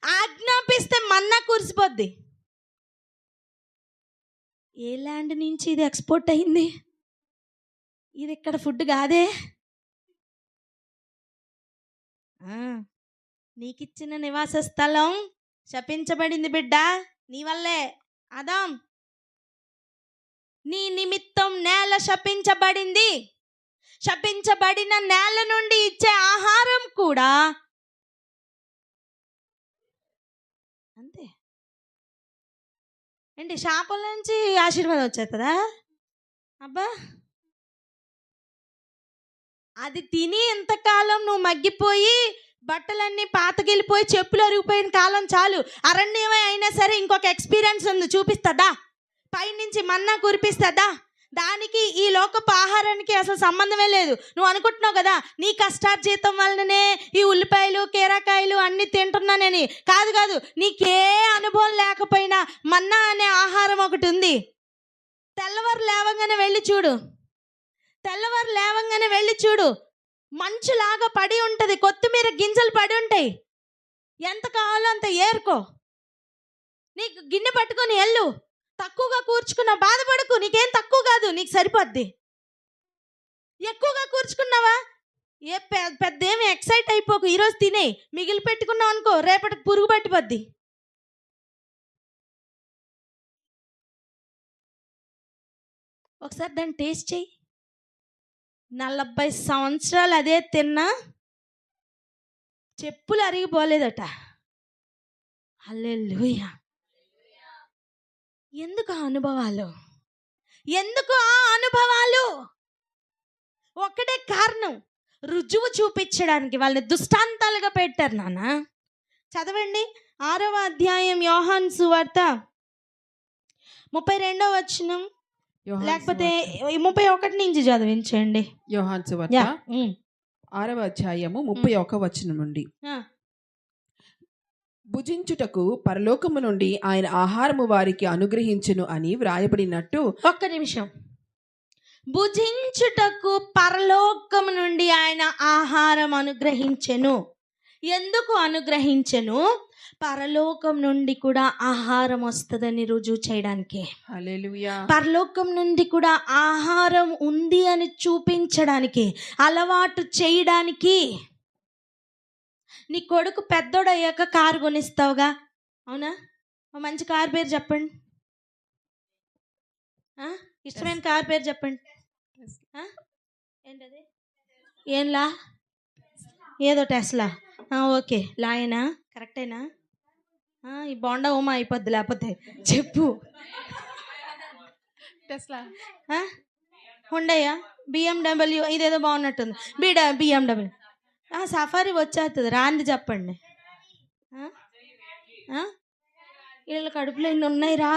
Speaker 1: ఆజ్ఞాపిస్తే మన్నా కురిసిపోద్ది. ఏ ల్యాండ్ నుంచి ఇది ఎక్స్పోర్ట్ అయింది? ఇది ఇక్కడ ఫుడ్ కాదే. నీకిచ్చిన నివాస స్థలం శపించబడింది బిడ్డ. నీ వల్లే. ఆదాం, నీ నిమిత్తం నేల శపించబడింది. శపించబడిన నేల నుండి ఇచ్చే ఆహారం కూడా అంతే. ఏంటి, శాపల నుంచి ఆశీర్వాదం వచ్చేస్తుందా? అబ్బా, అది తిని ఎంతకాలం నువ్వు మగ్గిపోయి బట్టలన్నీ పాతకెళ్ళిపోయి చెప్పులు అరిగిపోయిన కాలం చాలు. అరణ్యమే అయినా సరే ఇంకొక ఎక్స్పీరియన్స్ ఉంది, చూపిస్తుందా? పైనుంచి మన్నా కురిపిస్తుందా? దానికి ఈ లోకపు ఆహారానికి అసలు సంబంధమే లేదు. నువ్వు అనుకుంటున్నావు కదా నీ కష్టార్జితం వలననే ఈ ఉల్లిపాయలు కీరాకాయలు అన్నీ తింటున్నానని. కాదు కాదు, నీకే అనుభవం లేకపోయినా మన్నా అనే ఆహారం ఒకటి ఉంది. తెల్లవారు లేవంగానే వెళ్ళి చూడు, మంచులాగా పడి ఉంటుంది, కొత్తిమీర గింజలు పడి ఉంటాయి. ఎంత కావాలో అంత ఏరుకో, నీకు గిన్నె పట్టుకొని వెళ్ళు. తక్కువగా కూర్చుకున్నా బాధపడకు, నీకేం తక్కువ కాదు, నీకు సరిపోద్ది. ఎక్కువగా కూర్చుకున్నావా పెద్ద ఏమి ఎక్సైట్ అయిపోకు, ఈరోజు తినే మిగిలి పెట్టుకున్నావు అనుకో, రేపటికి పురుగు పట్టిపోద్ది. ఒకసారి దాన్ని టేస్ట్ చెయ్యి. 40 సంవత్సరాలు అదే తిన్నా చెప్పులు అరిగిపోలేదట. హల్లెలూయా. ఎందుకు ఆ అనుభవాలు? ఒక్కటే కారణం, రుజువు చూపించడానికి. వాళ్ళని దృష్టాంతాలుగా పెట్టారు. నాన్న చదవండి 6వ అధ్యాయం యోహాను సువార్త 32వ వచనం, లేకపోతే 31 నుంచి చదివించండి.
Speaker 2: యోహాను సువార్త 6వ అధ్యాయము 31వ వచనం నుండి. భుజించుటకు పరలోకము నుండి ఆయన ఆహారము వారికి అనుగ్రహించును అని వ్రాయబడినట్టు.
Speaker 1: ఒక్క నిమిషం. భుజించుటకు పరలోకము నుండి ఆయన ఆహారం అనుగ్రహించెను. ఎందుకు అనుగ్రహించెను? పరలోకం నుండి కూడా ఆహారం వస్తుందని రుజువు చేయడానికి.
Speaker 2: హల్లెలూయా.
Speaker 1: పరలోకం నుండి కూడా ఆహారం ఉంది అని చూపించడానికి, అలవాటు చేయడానికి. నీ కొడుకు పెద్దోడయ్యాక కారు కొనిస్తావుగా, అవునా? మంచి కారు పేరు చెప్పండి. ఇష్టమైన కారు పేరు చెప్పండి. ఏంటది? ఏంలా? ఏదో టెస్లా. ఓకే, లాయనా? కరెక్టేనా? ఈ బోండా ఉమా అయిపోద్ది లేకపోతే. చెప్పు.
Speaker 2: టెస్లా,
Speaker 1: హుండయ్యా, BMW, ఇదేదో బాగున్నట్టుంది. BMW. సఫారీ వచ్చేస్తుంది, రాంది చెప్పండి. వీళ్ళ కడుపులో ఇన్ని ఉన్నాయిరా.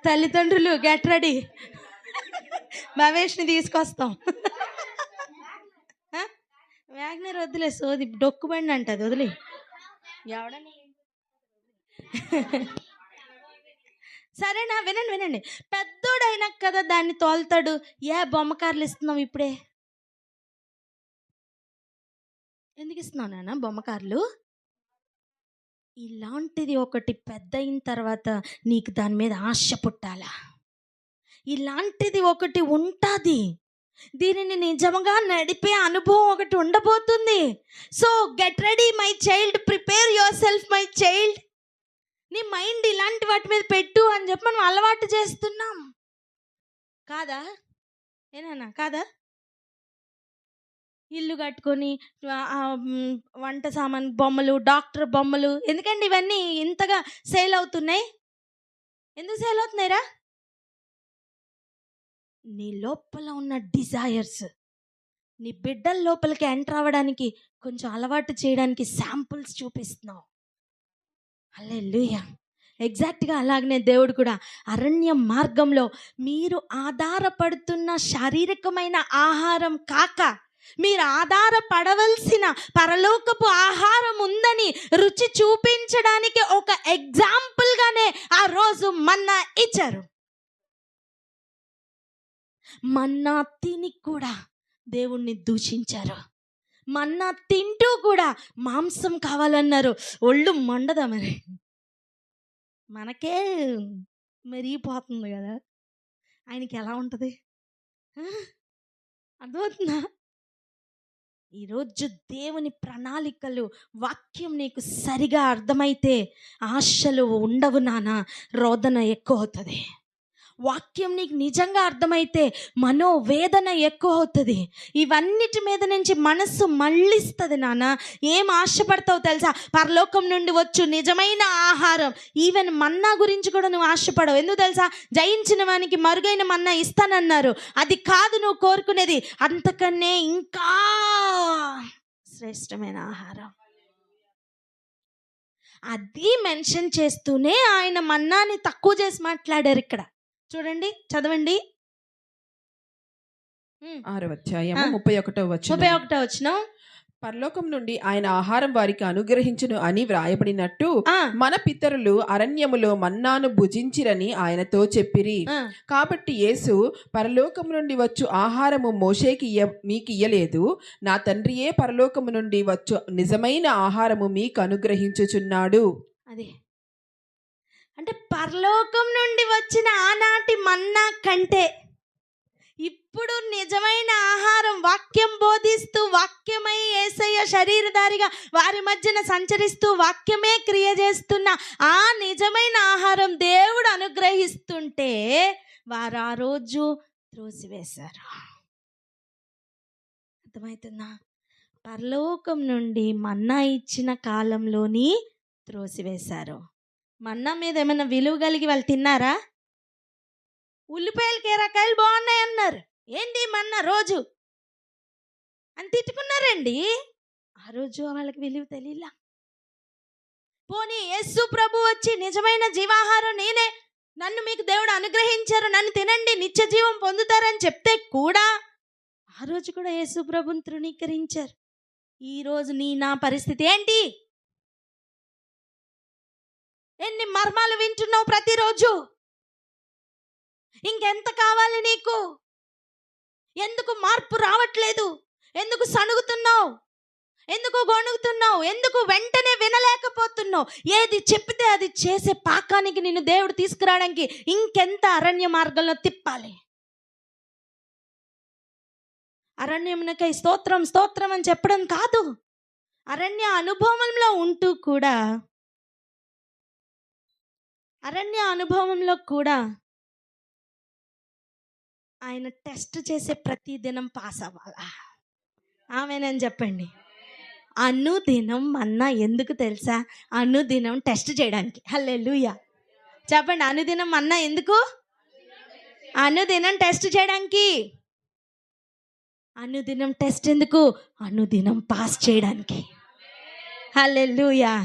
Speaker 1: తల్లిదండ్రులు గెట్ రెడీ, భవేష్ని తీసుకొస్తాం. వ్యాగ్నర్ వద్దులే, సోది డొక్కుబండి అంటది, వదిలే. ఎవడని సరేనా? వినండి. పెద్దోడైనా కదా దాన్ని తోలుతాడు. బొమ్మ కార్లు ఇస్తున్నావు ఇప్పుడే? ఎందుకు ఇస్తున్నావు నాన్న బొమ్మ కార్లు? ఇలాంటిది ఒకటి పెద్ద అయిన తర్వాత నీకు దాని మీద ఆశ పుట్టాలా? ఇలాంటిది ఒకటి ఉంటుంది, దీనిని నిజంగా నడిపే అనుభవం ఒకటి ఉండబోతుంది. So get ready my child, prepare your self my child. నీ మైండ్ ఇలాంటి వాటి మీద పెట్టు అని చెప్పి మనం అలవాటు చేస్తున్నాం కాదా? ఏనా కాదా? ఇల్లు కట్టుకొని వంట సామాన్ బొమ్మలు, డాక్టర్ బొమ్మలు. ఎందుకండి ఇవన్నీ ఇంతగా సేల్ అవుతున్నాయి? ఎందుకు సేల్ అవుతున్నాయిరా? నీ లోపల ఉన్న డిజైర్స్ నీ బిడ్డల లోపలికి ఎంటర్ అవ్వడానికి కొంచెం అలవాటు చేయడానికి శాంపుల్స్ చూపిస్తున్నావు. హల్లెలూయా. ఎగ్జాక్ట్గా అలాగనే దేవుడు కూడా అరణ్య మార్గంలో మీరు ఆధారపడుతున్న శారీరకమైన ఆహారం కాక మీరు ఆధారపడవలసిన పరలోకపు ఆహారం ఉందని రుచి చూపించడానికి ఒక ఎగ్జాంపుల్గానే ఆ రోజు మన్నా ఇచ్చారు. మన్నా తిని కూడా దేవుణ్ణి దూషించారు. మన్నా తింటూ కూడా మాంసం కావాలన్నారు. ఒళ్ళు మండదా? మరి మనకే మెరిగిపోతుంది కదా, ఆయనకి ఎలా ఉంటుంది? అర్థమవుతుందా? ఈరోజు దేవుని ప్రణాళికలు, వాక్యం నీకు సరిగా అర్థమైతే ఆశలు ఉండవు నాన్న, రోదన ఎక్కువ అవుతుంది. వాక్యం నీకు నిజంగా అర్థమైతే మనోవేదన ఎక్కువ అవుతుంది. ఇవన్నిటి మీద నుంచి మనస్సు మళ్ళిస్తుంది నాన్న. ఏం ఆశపడతావు తెలుసా? పరలోకం నుండి వచ్చు నిజమైన ఆహారం. ఈవెన్ మన్నా గురించి కూడా నువ్వు ఆశపడవు. ఎందుకు తెలుసా? జయించిన వానికి మరుగైన మన్నా ఇస్తానన్నారు. అది కాదు నువ్వు కోరుకునేది, అంతకన్నా ఇంకా శ్రేష్టమైన ఆహారం. అది మెన్షన్ చేస్తూనే ఆయన మన్నాని తక్కువ చేసి మాట్లాడారు. ఇక్కడ చూడండి, చదవండి.
Speaker 2: 6వ అధ్యాయము 31వ వచనం.
Speaker 1: 31వ వచనం.
Speaker 2: పరలోకం నుండి ఆయన ఆహారం వారికి అనుగ్రహించును అని వ్రాయబడినట్టు మన పితరులు అరణ్యములో మన్నాను భుజించిరని ఆయనతో చెప్పిరి. కాబట్టి యేసు, పరలోకం నుండి వచ్చు ఆహారము మోషేకి మీకు ఇయ్యలేదు, నా తండ్రియే పరలోకము నుండి వచ్చు నిజమైన ఆహారము మీకు అనుగ్రహించుచున్నాడు.
Speaker 1: అదే అంటే పరలోకం నుండి వచ్చిన ఆనాటి మన్నా కంటే ఇప్పుడు నిజమైన ఆహారం, వాక్యం బోధిస్తూ, వాక్యమై యేసయ్య శరీరధారిగా వారి మధ్యన సంచరిస్తూ వాక్యమే క్రియ చేస్తున్న ఆ నిజమైన ఆహారం దేవుడు అనుగ్రహిస్తుంటే వారు ఆ రోజు త్రోసివేశారు. అర్థమవుతుందా? పరలోకం నుండి మన్నా ఇచ్చిన కాలంలోని త్రోసివేశారు. మన్నా మీద ఏమైనా విలువ కలిగి వాళ్ళు తిన్నారా? ఉల్లిపాయలు కీరకాయలు బాగున్నాయి అన్నారు. ఏంటి మన్నా రోజు అని తిట్టుకున్నారండి. ఆ రోజు వాళ్ళకి విలువ తెలియలా. పోనీ యేసు ప్రభు వచ్చి నిజమైన జీవాహారం నేనే, నన్ను మీకు దేవుడు అనుగ్రహించారు, నన్ను తినండి నిత్య జీవం పొందుతారని చెప్తే కూడా ఆ రోజు కూడా యేసు ప్రభుని తృణీకరించారు. ఈరోజు నా పరిస్థితి ఏంటి? ఎన్ని మర్మాలు వింటున్నావు ప్రతిరోజు? ఇంకెంత కావాలి నీకు? ఎందుకు మార్పు రావట్లేదు? ఎందుకు సణుగుతున్నావు? ఎందుకు గొణుగుతున్నావు? ఎందుకు వెంటనే వినలేకపోతున్నావు? ఏది చెప్తే అది చేసే పాకానికి నిన్ను దేవుడు తీసుకురావడానికి ఇంకెంత అరణ్య మార్గంలో తిప్పాలి? అరణ్యమునకై స్తోత్రం స్తోత్రం అని చెప్పడం కాదు, అరణ్య అనుభవంలో ఉంటూ కూడా, అరణ్య అనుభవంలో కూడా ఆయన టెస్ట్ చేసే ప్రతి దినం పాస్ అవ్వాలా? ఆమేనని చెప్పండి. అనుదినం మన్నా ఎందుకు తెలుసా? అనుదినం టెస్ట్ చేయడానికి. హల్లెలూయా చెప్పండి. అనుదినం మన్నా ఎందుకు? అనుదినం టెస్ట్ చేయడానికి. అనుదినం టెస్ట్ ఎందుకు? అనుదినం పాస్ చేయడానికి. హల్లెలూయా.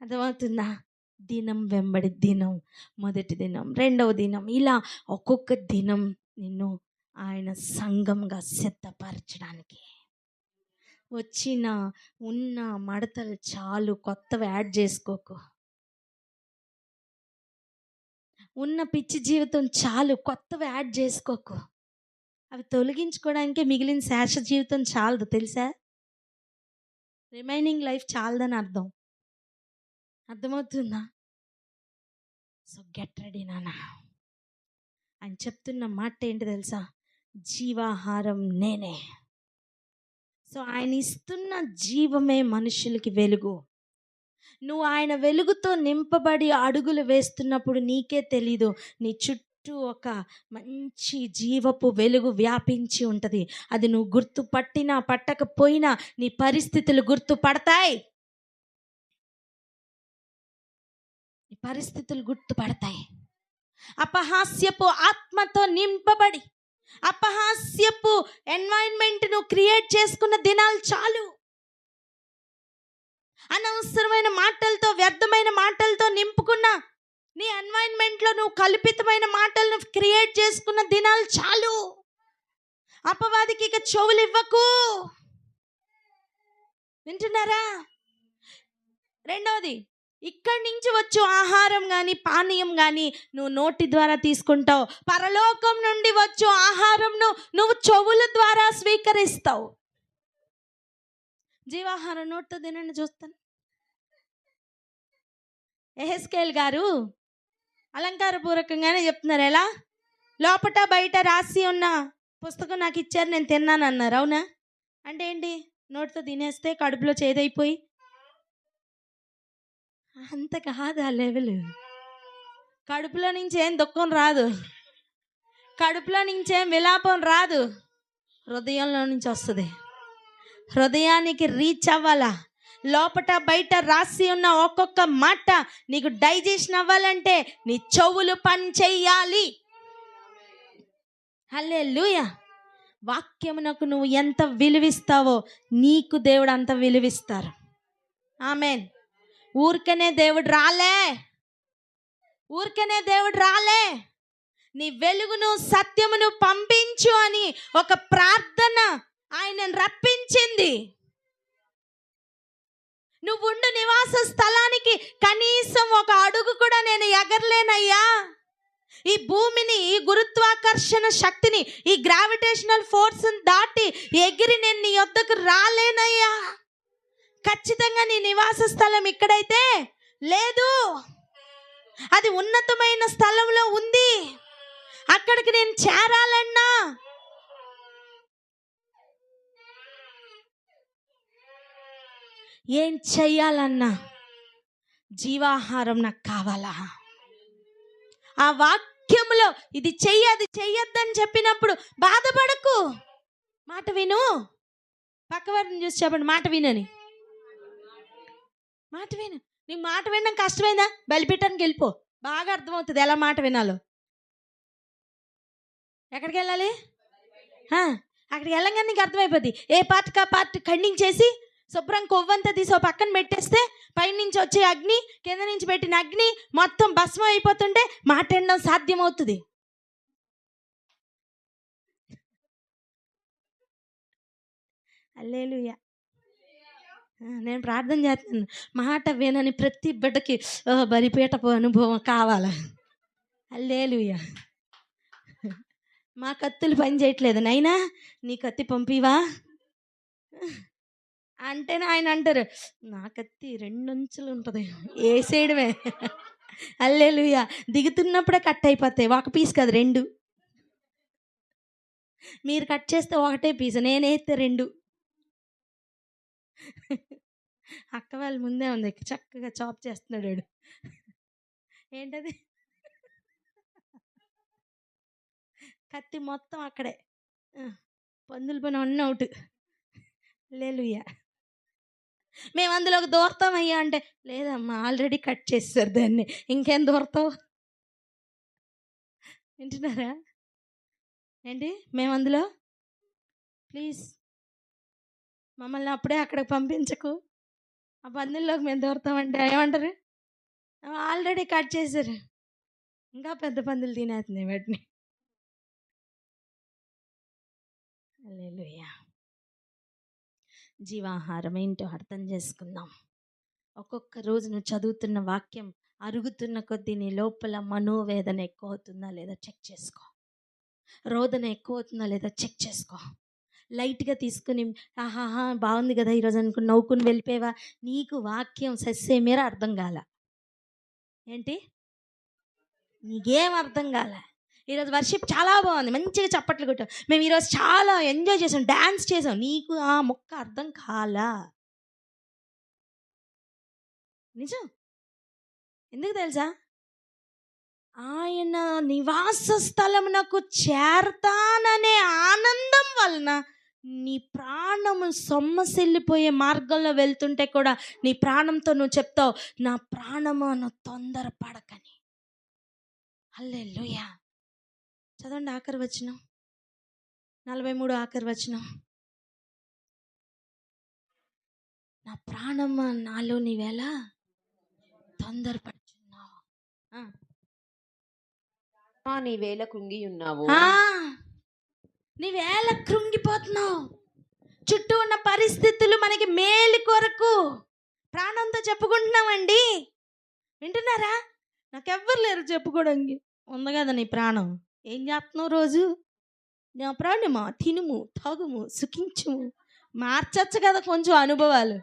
Speaker 1: అర్థమవుతుందా? దినం వెంబడి దినం, మొదటి దినం, రెండవ దినం, ఇలా ఒక్కొక్క దినం నిన్ను ఆయన సంఘంగా సిద్ధపరచడానికి. వచ్చిన ఉన్న మడతలు చాలు, కొత్తవి యాడ్ చేసుకోకు. ఉన్న పిచ్చి జీవితం చాలు, కొత్తవి యాడ్ చేసుకోకు. అవి తొలగించుకోవడానికే మిగిలిన శేష జీవితం చాలదు తెలుసా? రిమైనింగ్ లైఫ్ చాలదని అర్థం. అర్థమవుతుందా? సో గెట్ రెడీ నాన్న. అని చెప్తున్న మాట ఏంటి తెలుసా? జీవాహారం నేనే. సో ఆయన ఇస్తున్న జీవమే మనుషులకి వెలుగు. నువ్వు ఆయన వెలుగుతో నింపబడి అడుగులు వేస్తున్నప్పుడు నీకే తెలీదు, నీ చుట్టూ ఒక మంచి జీవపు వెలుగు వ్యాపించి ఉంటుంది. అది నువ్వు గుర్తుపట్టినా పట్టకపోయినా నీ పరిస్థితులు గుర్తుపడతాయి. నీ పరిస్థితులు గుర్తుపడతాయి. అపహాస్యపు ఆత్మతో నింపబడి అపహాస్యపు ఎన్వైరన్మెంట్ నువ్వు క్రియేట్ చేసుకున్న దినాలు చాలు. అనవసరమైన మాటలతో, వ్యర్థమైన మాటలతో నింపుకున్న నీ ఎన్వైరన్మెంట్లో నువ్వు కల్పితమైన మాటలను క్రియేట్ చేసుకున్న దినాలు చాలు. అపవాదికి ఇక చెవులు ఇవ్వకు. వింటున్నారా? రెండవది, ఇక్కడి నుంచి వచ్చు ఆహారం కానీ పానీయం కానీ నువ్వు నోటి ద్వారా తీసుకుంటావు. పరలోకం నుండి వచ్చు ఆహారంను నువ్వు చెవుల ద్వారా స్వీకరిస్తావు. జీవాహారం నోటితో తినండి చూస్తాను. ఎహెస్కేల్ గారు అలంకారపూర్వకంగానే చెప్తున్నారు. ఎలా? లోపట బయట రాసి ఉన్న పుస్తకం నాకు ఇచ్చారు, నేను తిన్నాను అన్నారు. అవునా? అంటే ఏంటి? నోటితో తినేస్తే కడుపులో చేదైపోయి అంత కాదు ఆ లెవెల్. కడుపులో నుంచి ఏం దుఃఖం రాదు, కడుపులో నుంచి ఏం విలాపం రాదు, హృదయంలో నుంచి వస్తుంది. హృదయానికి రీచ్ అవ్వాలా, లోపట బయట రాసి ఉన్న ఒక్కొక్క మాట నీకు డైజెషన్ అవ్వాలంటే నీ చెవులు పని చెయ్యాలి. హల్లెలూయా. వాక్యమునకు నువ్వు ఎంత విలువిస్తావో నీకు దేవుడు అంత విలువిస్తారు. ఆమేన్. ఊరికనే దేవుడు రాలే, నీ వెలుగును సత్యమును పంపించు అని ఒక ప్రార్థన ఆయనను రప్పించింది. నువ్వుండు నివాస స్థలానికి కనీసం ఒక అడుగు కూడా నేను ఎగరలేనయ్యా. ఈ భూమిని, ఈ గురుత్వాకర్షణ శక్తిని, ఈ గ్రావిటేషనల్ ఫోర్స్ని దాటి ఎగిరి నేను నీ యొద్దకు రాలేనయ్యా. ఖచ్చితంగా నీ నివాస స్థలం ఇక్కడైతే లేదు, అది ఉన్నతమైన స్థలంలో ఉంది. అక్కడికి నేను చేరాలన్నా ఏం చెయ్యాలన్నా జీవాహారం నాకు కావాలా. ఆ వాక్యములో ఇది చెయ్యి అది చెయ్యొద్దని చెప్పినప్పుడు బాధపడకు, మాట విను. పక్కవారిని చూసి చెప్పండి, మాట వినని. మాట విను. నీకు మాట వినడం కష్టమైందా? బలిపీఠానికి వెళ్ళిపో, బాగా అర్థమవుతుంది ఎలా మాట వినాలో. ఎక్కడికి వెళ్ళాలి? అక్కడికి వెళ్ళంగానే నీకు అర్థమైపోద్ది. ఏ పార్ట్కి ఆ పార్ట్ ఖండించేసి శుభ్రం కొవ్వంతా తీసి పక్కన పెట్టేస్తే పైనుంచి వచ్చే అగ్ని, కింద నుంచి పెట్టిన అగ్ని మొత్తం భస్మం అయిపోతుంటే మాట వినడం సాధ్యమవుతుంది. హల్లెలూయా. నేను ప్రార్థన చేస్తున్నాను, మాట వినని ప్రతి బిడ్డకి బలిపీఠపు అనుభవం కావాలా. హల్లెలూయా. మా కత్తులు పని చేయట్లేదు, నైనా నీ కత్తి పంపివా అంటేనే ఆయన అంటారు, నా కత్తి 2 అంచులు ఉంటుంది, వేసేయడమే. హల్లెలూయా. దిగుతున్నప్పుడే కట్ అయిపోతాయి, ఒక పీస్ కాదు 2. మీరు కట్ చేస్తే ఒకటే పీస్, నేనైతే 2. అక్క వాళ్ళ ముందే ఉంది, చక్కగా చాప్ చేస్తున్నాడు వాడు. ఏంటది? కత్తి మొత్తం అక్కడే, పందుల పని అన్నీ అవుట్. హల్లెలూయా. మేము అందులోకి దూరతామయ్యా అంటే, లేదమ్మా ఆల్రెడీ కట్ చేస్తారు దాన్ని, ఇంకేం దూరతావు. వింటున్నారా? ఏంటి? మేము అందులో ప్లీజ్ మమ్మల్ని అప్పుడే అక్కడికి పంపించకు, ఆ పందుల్లోకి మేము దూరతామంటే ఏమంటారు? ఆల్రెడీ కట్ చేశారు, ఇంకా పెద్ద పందులు తినేస్తున్నాయి వాటిని. హల్లెలూయా. జీవాహారం ఏంటో అర్థం చేసుకుందాం. ఒక్కొక్క రోజు నువ్వు చదువుతున్న వాక్యం అరుగుతున్న కొద్దీ నీ లోపల మనోవేదన ఎక్కువ అవుతుందా లేదా చెక్ చేసుకో, రోదన ఎక్కువ అవుతుందా లేదా చెక్ చేసుకో. లైట్గా తీసుకుని ఆహాహా బాగుంది కదా ఈరోజు అనుకుని నవ్వుకుని వెళ్ళిపోయావా, నీకు వాక్యం సస్యమేర అర్థం కాల. ఏంటి? నీకేం అర్థం కాల. ఈరోజు వర్షిప్ చాలా బాగుంది, మంచిగా చప్పట్లు కొట్టాం, మేము ఈరోజు చాలా ఎంజాయ్ చేసాం, డ్యాన్స్ చేసాం, నీకు ఆ మొక్క అర్థం కాలా. నిజం. ఎందుకు తెలుసా? ఆయన నివాస స్థలమునకు చేరతాననే ఆనందం వలన నీ ప్రాణము సొమ్మసిల్లిపోయే మార్గంలో వెళ్తుంటే కూడా నీ ప్రాణంతో నువ్వు చెప్తావు, నా ప్రాణము నువ్వు తొందరపడకని. హల్లెలూయా. చదవండి ఆఖరి వచనం, 43 ఆఖరి వచనం. నా ప్రాణమా నాలో నీవేలా తొందరపడుచున్నావు,
Speaker 3: నీవేళ కృంగి ఉన్నావు,
Speaker 1: నీవేళ కృంగిపోతున్నావు. చుట్టూ ఉన్న పరిస్థితులు మనకి మేలు కొరకు ప్రాణంతో చెప్పుకుంటున్నామండి. వింటున్నారా? నాకెవ్వరు లేరు చెప్పుకోవడానికి. ఉంది కదా నీ ప్రాణం, ఏం చేస్తున్నావు రోజు? నా ప్రాణమా తినుము తాగుము సుఖించుము. మార్చచ్చు కదా కొంచెం అనుభవాలు.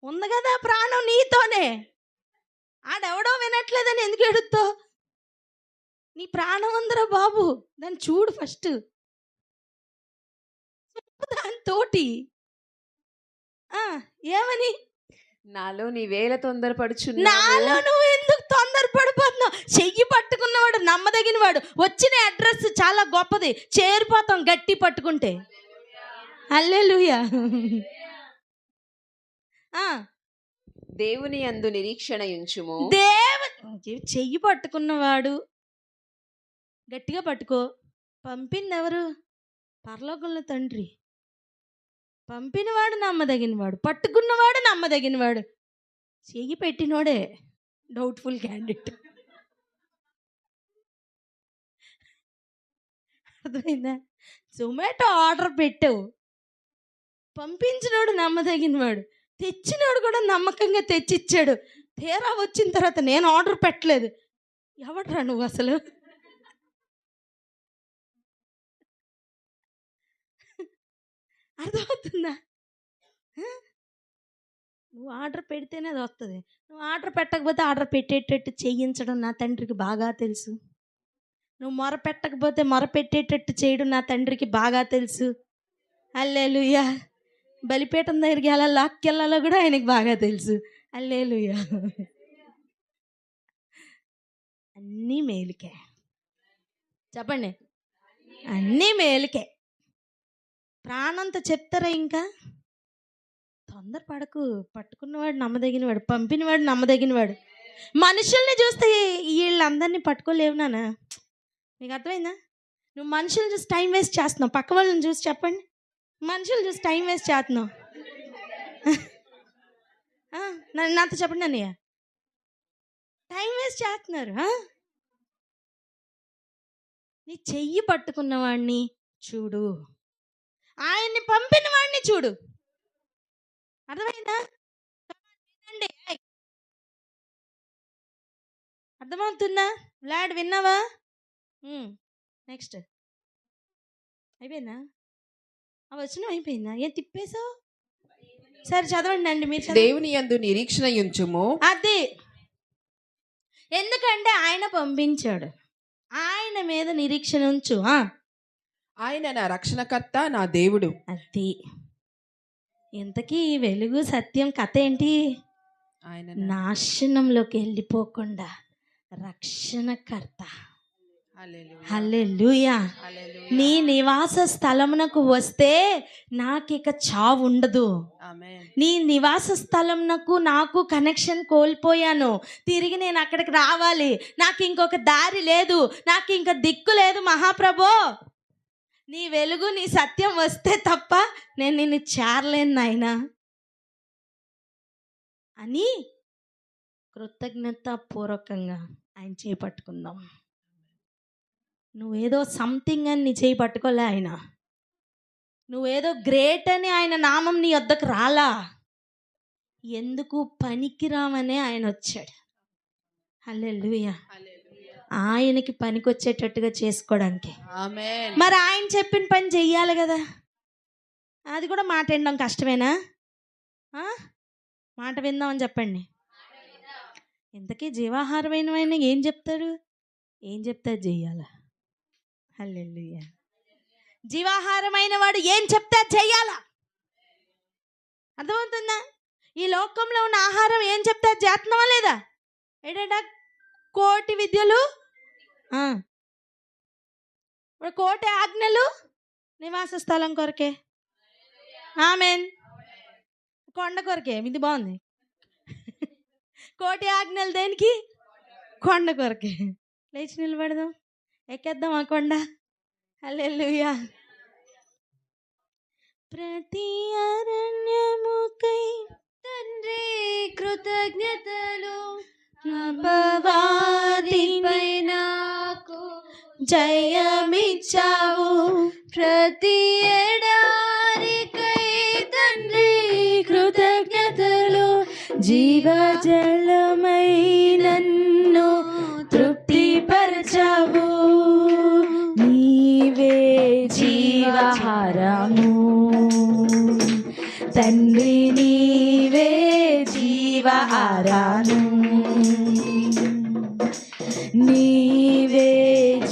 Speaker 1: ఉంది కదా ప్రాణం నీతోనే, ఆడెవడో వినట్లేదని ఎందుకు ఎడుతావు? నీ ప్రాణం ఉందిరా బాబు, దాన్ని చూడు ఫస్ట్. తోటి ఏమని,
Speaker 3: నాలో నీవేళ తొందరపడుచున్నా,
Speaker 1: నాలో నువ్వు ఎందుకు తొందరపడిపోతున్నావు? చెయ్యి పట్టుకున్నవాడు నమ్మదగిన వాడు. వచ్చిన అడ్రస్ చాలా గొప్పది, చేరిపోతాం గట్టి పట్టుకుంటే. హల్లెలూయా.
Speaker 3: దేవుని యందు నిరీక్షణ ఉంచుము.
Speaker 1: చెయ్యి పట్టుకున్నవాడు గట్టిగా పట్టుకో. పంపింది ఎవరు? పరలోకంలో తండ్రి. పంపినవాడు నమ్మదగినవాడు, పట్టుకున్నవాడు నమ్మదగినవాడు, చెయ్యి పెట్టినోడే డౌట్ఫుల్ క్యాండిడేట్. అర్థమైందా? జొమాటో ఆర్డర్ పెట్టావు, పంపించినోడు నమ్మదగినవాడు, తెచ్చినోడు కూడా నమ్మకంగా తెచ్చిచ్చాడు. తీరా వచ్చిన తర్వాత నేను ఆర్డర్ పెట్టలేదు, ఎవడ్రా నువ్వు అసలు? అర్థమవుతుందా? నువ్వు ఆర్డర్ పెడితేనే అది వస్తుంది. నువ్వు ఆర్డర్ పెట్టకపోతే ఆర్డర్ పెట్టేటట్టు చేయించడం నా తండ్రికి బాగా తెలుసు. నువ్వు మొర పెట్టకపోతే మొర పెట్టేటట్టు చేయడం నా తండ్రికి బాగా తెలుసు. హల్లెలూయా. బలిపీఠం దగ్గరికి ఎలా లాక్కెళ్ళాలో కూడా ఆయనకి బాగా తెలుసు. హల్లెలూయా. అన్నీ మేలుకే. చెప్పండి, అన్నీ మేలుకే. ప్రాణంతో చెప్తారా? ఇంకా తొందరపడకు. పట్టుకున్నవాడు నమ్మదగినవాడు, పంపినవాడు నమ్మదగినవాడు. మనుషుల్ని చూస్తే వీళ్ళందరినీ పట్టుకోలేవు నాన్న. మీకు అర్థమైందా? నువ్వు మనుషులను చూసి టైం వేస్ట్ చేస్తున్నావు. పక్క వాళ్ళని చూసి చెప్పండి, మనుషులు చూసి టైం వేస్ట్ చేస్తున్నావు. నాతో చెప్పండి అన్నయ్య, టైం వేస్ట్ చేస్తున్నారు. నీ చెయ్యి పట్టుకున్నవాడిని చూడు, ఆయన్ని పంపిన వాడిని చూడు. అర్థమైందా? అర్థమవుతుందా? లాడ్ విన్నావా? నెక్స్ట్ అయిపోయిందా? వచ్చిన అయిపోయిందా? ఏం తిప్పేసావు? సరే చదవండి అండి మీరు.
Speaker 2: దేవుని యందు నిరీక్షణ ఉంచుము.
Speaker 1: అది ఎందుకంటే ఆయన పంపించాడు, ఆయన మీద నిరీక్షణ ఉంచు.
Speaker 2: ఆయన నా రక్షణకర్త, నా దేవుడు.
Speaker 1: అది ఇంతకీ వెలుగు సత్యం కథ ఏంటి?
Speaker 2: ఆయన
Speaker 1: నాశనంలోకి వెళ్ళిపోకుండా రక్షణకర్త.
Speaker 2: హల్లెలూయా.
Speaker 1: నీ నివాస స్థలమునకు వస్తే నాకిక చావు ఉండదు. నీ నివాస స్థలమునకు నాకు కనెక్షన్ కోల్పోయాను, తిరిగి నేను అక్కడికి రావాలి. నాకు ఇంకొక దారి లేదు, నాకు ఇంక దిక్కు లేదు. మహాప్రభో, నీ వెలుగు నీ సత్యం వస్తే తప్ప నేను నిన్ను చేరలేను నాయనా అని కృతజ్ఞతాపూర్వకంగా ఆయన చేపట్టుకుందాం. నువ్వేదో సంథింగ్ అని నీ చేయి పట్టుకోలే ఆయన, నువ్వేదో గ్రేట్ అని ఆయన నామం నీ వద్దకు రాలా. ఎందుకు పనికిరామనే ఆయన వచ్చాడు. హల్లెలూయా. ఆయనకి పనికొచ్చేటట్టుగా చేసుకోవడానికి. మరి ఆయన చెప్పిన పని చెయ్యాలి కదా. అది కూడా మాట వినడం కష్టమేనా? మాట విందామని చెప్పండి. ఇంతకీ జీవాహారమైన ఆయన ఏం చెప్తాడు? ఏం చెప్తాడు చెయ్యాలా. హల్లెలూయా. జీవాహారమైన వాడు ఏం చెప్తా చెయ్యాలా. అర్థమవుతుందా? ఈ లోకంలో ఉన్న ఆహారం ఏం చెప్తా చేస్తున్నావా లేదా? ఏంటంటే కోటి విద్యలు, కోటి ఆజ్ఞలు నివాస స్థలం కొరకే. ఆమేన్. కొండ కొరకే. ఇది బాగుంది. కోటి ఆజ్ఞలు దేనికి? కొండ కొరకే. లేచి నిలబడదాం, ఎక్కేద్దాం ఆ కొండ. హల్లెలూయా. ప్రతి అరణ్యముకై తండ్రి కృతజ్ఞతలు, అపవాదిపై నాకు జయమిచ్చావు. ప్రతి ఎడారికై తండ్రి కృతజ్ఞతలు, జీవజలమై నన్ను తృప్తిపరచావు. నీవే జీవాహారము తండ్రి, నీవే జీవాహారము, నీవే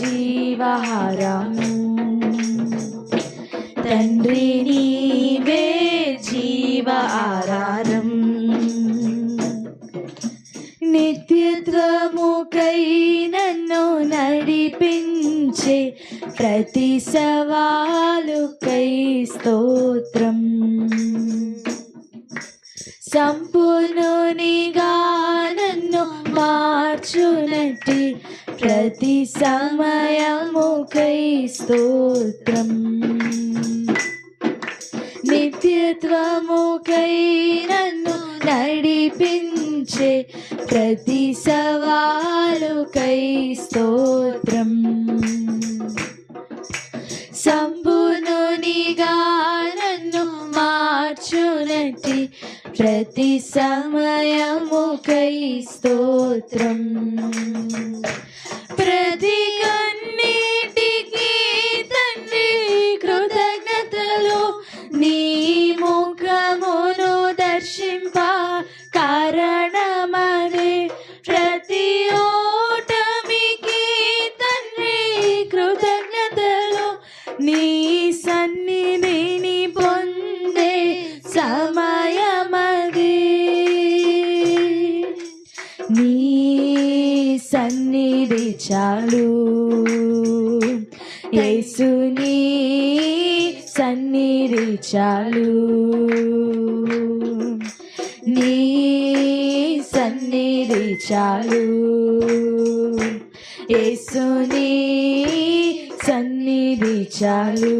Speaker 1: జీవాహారము తండ్రి,
Speaker 4: నడిపించే ప్రతి సవాలుకై స్తోత్రం. సంపూర్ణునిగా నన్ను మార్చునట్టి ప్రతి సమయముకై స్తోత్రం. నిత్యత్వముకై నన్ను నడిపించే ప్రతి సవాలుకై స్తోత్రం. సంపూర్ణునిగా నన్ను మార్చునట్టి ప్రతి సమయముకై స్తోత్రం. ప్రతి కన్నీటికి తండ్రి కృతజ్ఞతలు, నీ ముఖమును దర్శింప కారణమదే. ప్రతి ఓటమికి తండ్రి కృతజ్ఞతలు, నీ సన్నిధిని పొందే సమయమదే. నీ సన్నిధి చాలు యేసు, నీ సన్నిధి చాలు, నీ సన్నిధి చాలు యేసు, నీ సన్నిధి చాలు.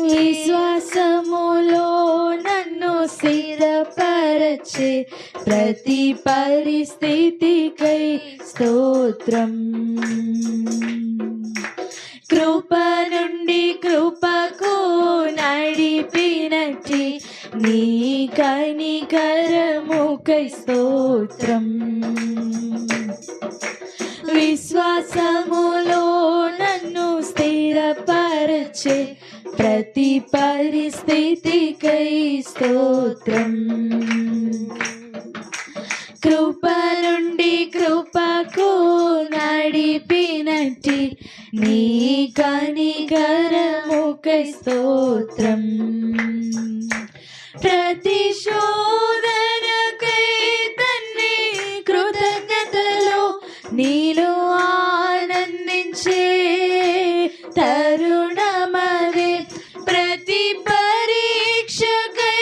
Speaker 4: విశ్వాసములో నన్ను స్థిరపరచే ప్రతి పరిస్థితికై స్తోత్రం. కృప నుండి కృపకు నడిపినట్టి నీ కనికరముకై స్తోత్రం. విశ్వాసములో నన్ను స్థిరపరచే ప్రతి పరిస్థితికై స్తోత్రం. కృప నుండి కృపకు నడిపినట్టి నీ కనికరముకై స్తోత్రం. ప్రతి శోధనకై తండ్రి కృతజ్ఞతలు, నీలో ఆనందించే తరుణమదే. ప్రతి పరీక్షకై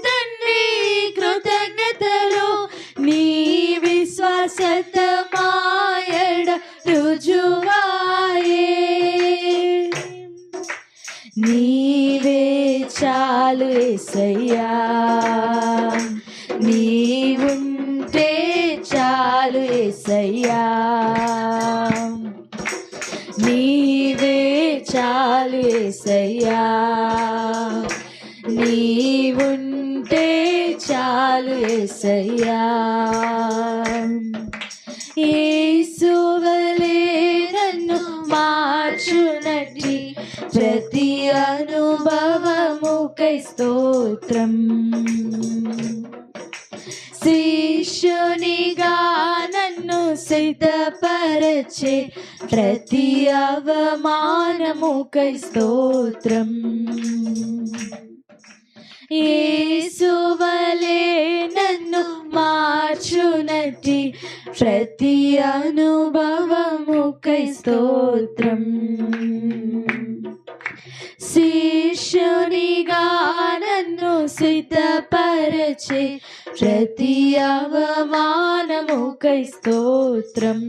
Speaker 4: తండ్రి కృతజ్ఞతలు, నీ విశ్వాసత మాయడ రుజువాయే. నీవే చాలు యేసయ్యా, నీవుంటే చాలు యేసయ్యా. నీవే చాలు యేసయ్యా, నీవుంటే చాలు యేసయ్యా. యేసువలే నన్ను మార్చునట్టి ప్రతి అనుభవముకై స్తోత్రం. శిష్యునిగా నన్ను సిద్ధపరచే ప్రతి అవమానముకై స్తోత్రం. యేసువలే నన్ను మార్చునట్టి ప్రతి అనుభవముకై స్తోత్రం. శిష్యునిగా నన్ను సిద్ధపరచే ప్రతి అవమానముకై స్తోత్రం.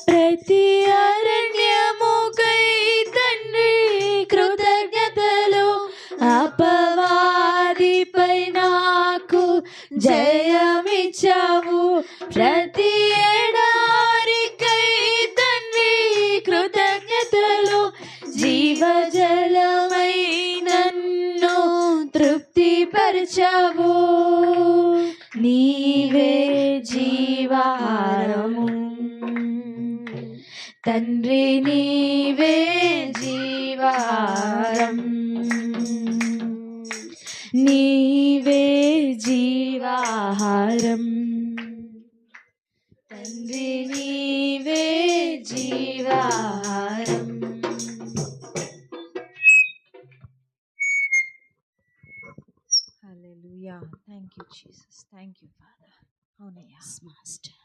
Speaker 4: ప్రతి అరణ్యముకై తండ్రి కృతజ్ఞతలు, అపవాదిపై నాకు జయమిచ్చావు. ప్రతి ఎడారికై తండ్రి కృతజ్ఞతలు, జీవజలమై నన్ను తృప్తిపరచావు. నీవే జీవాహారము తండ్రి, నీవే జీవాహారం, నీవే జీవాహారం తండ్రి, నీవే జీవాహారం.
Speaker 3: Hallelujah. Thank you Jesus, thank you father. అవునయ్యా,
Speaker 1: మాస్టర్.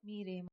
Speaker 3: మీరేం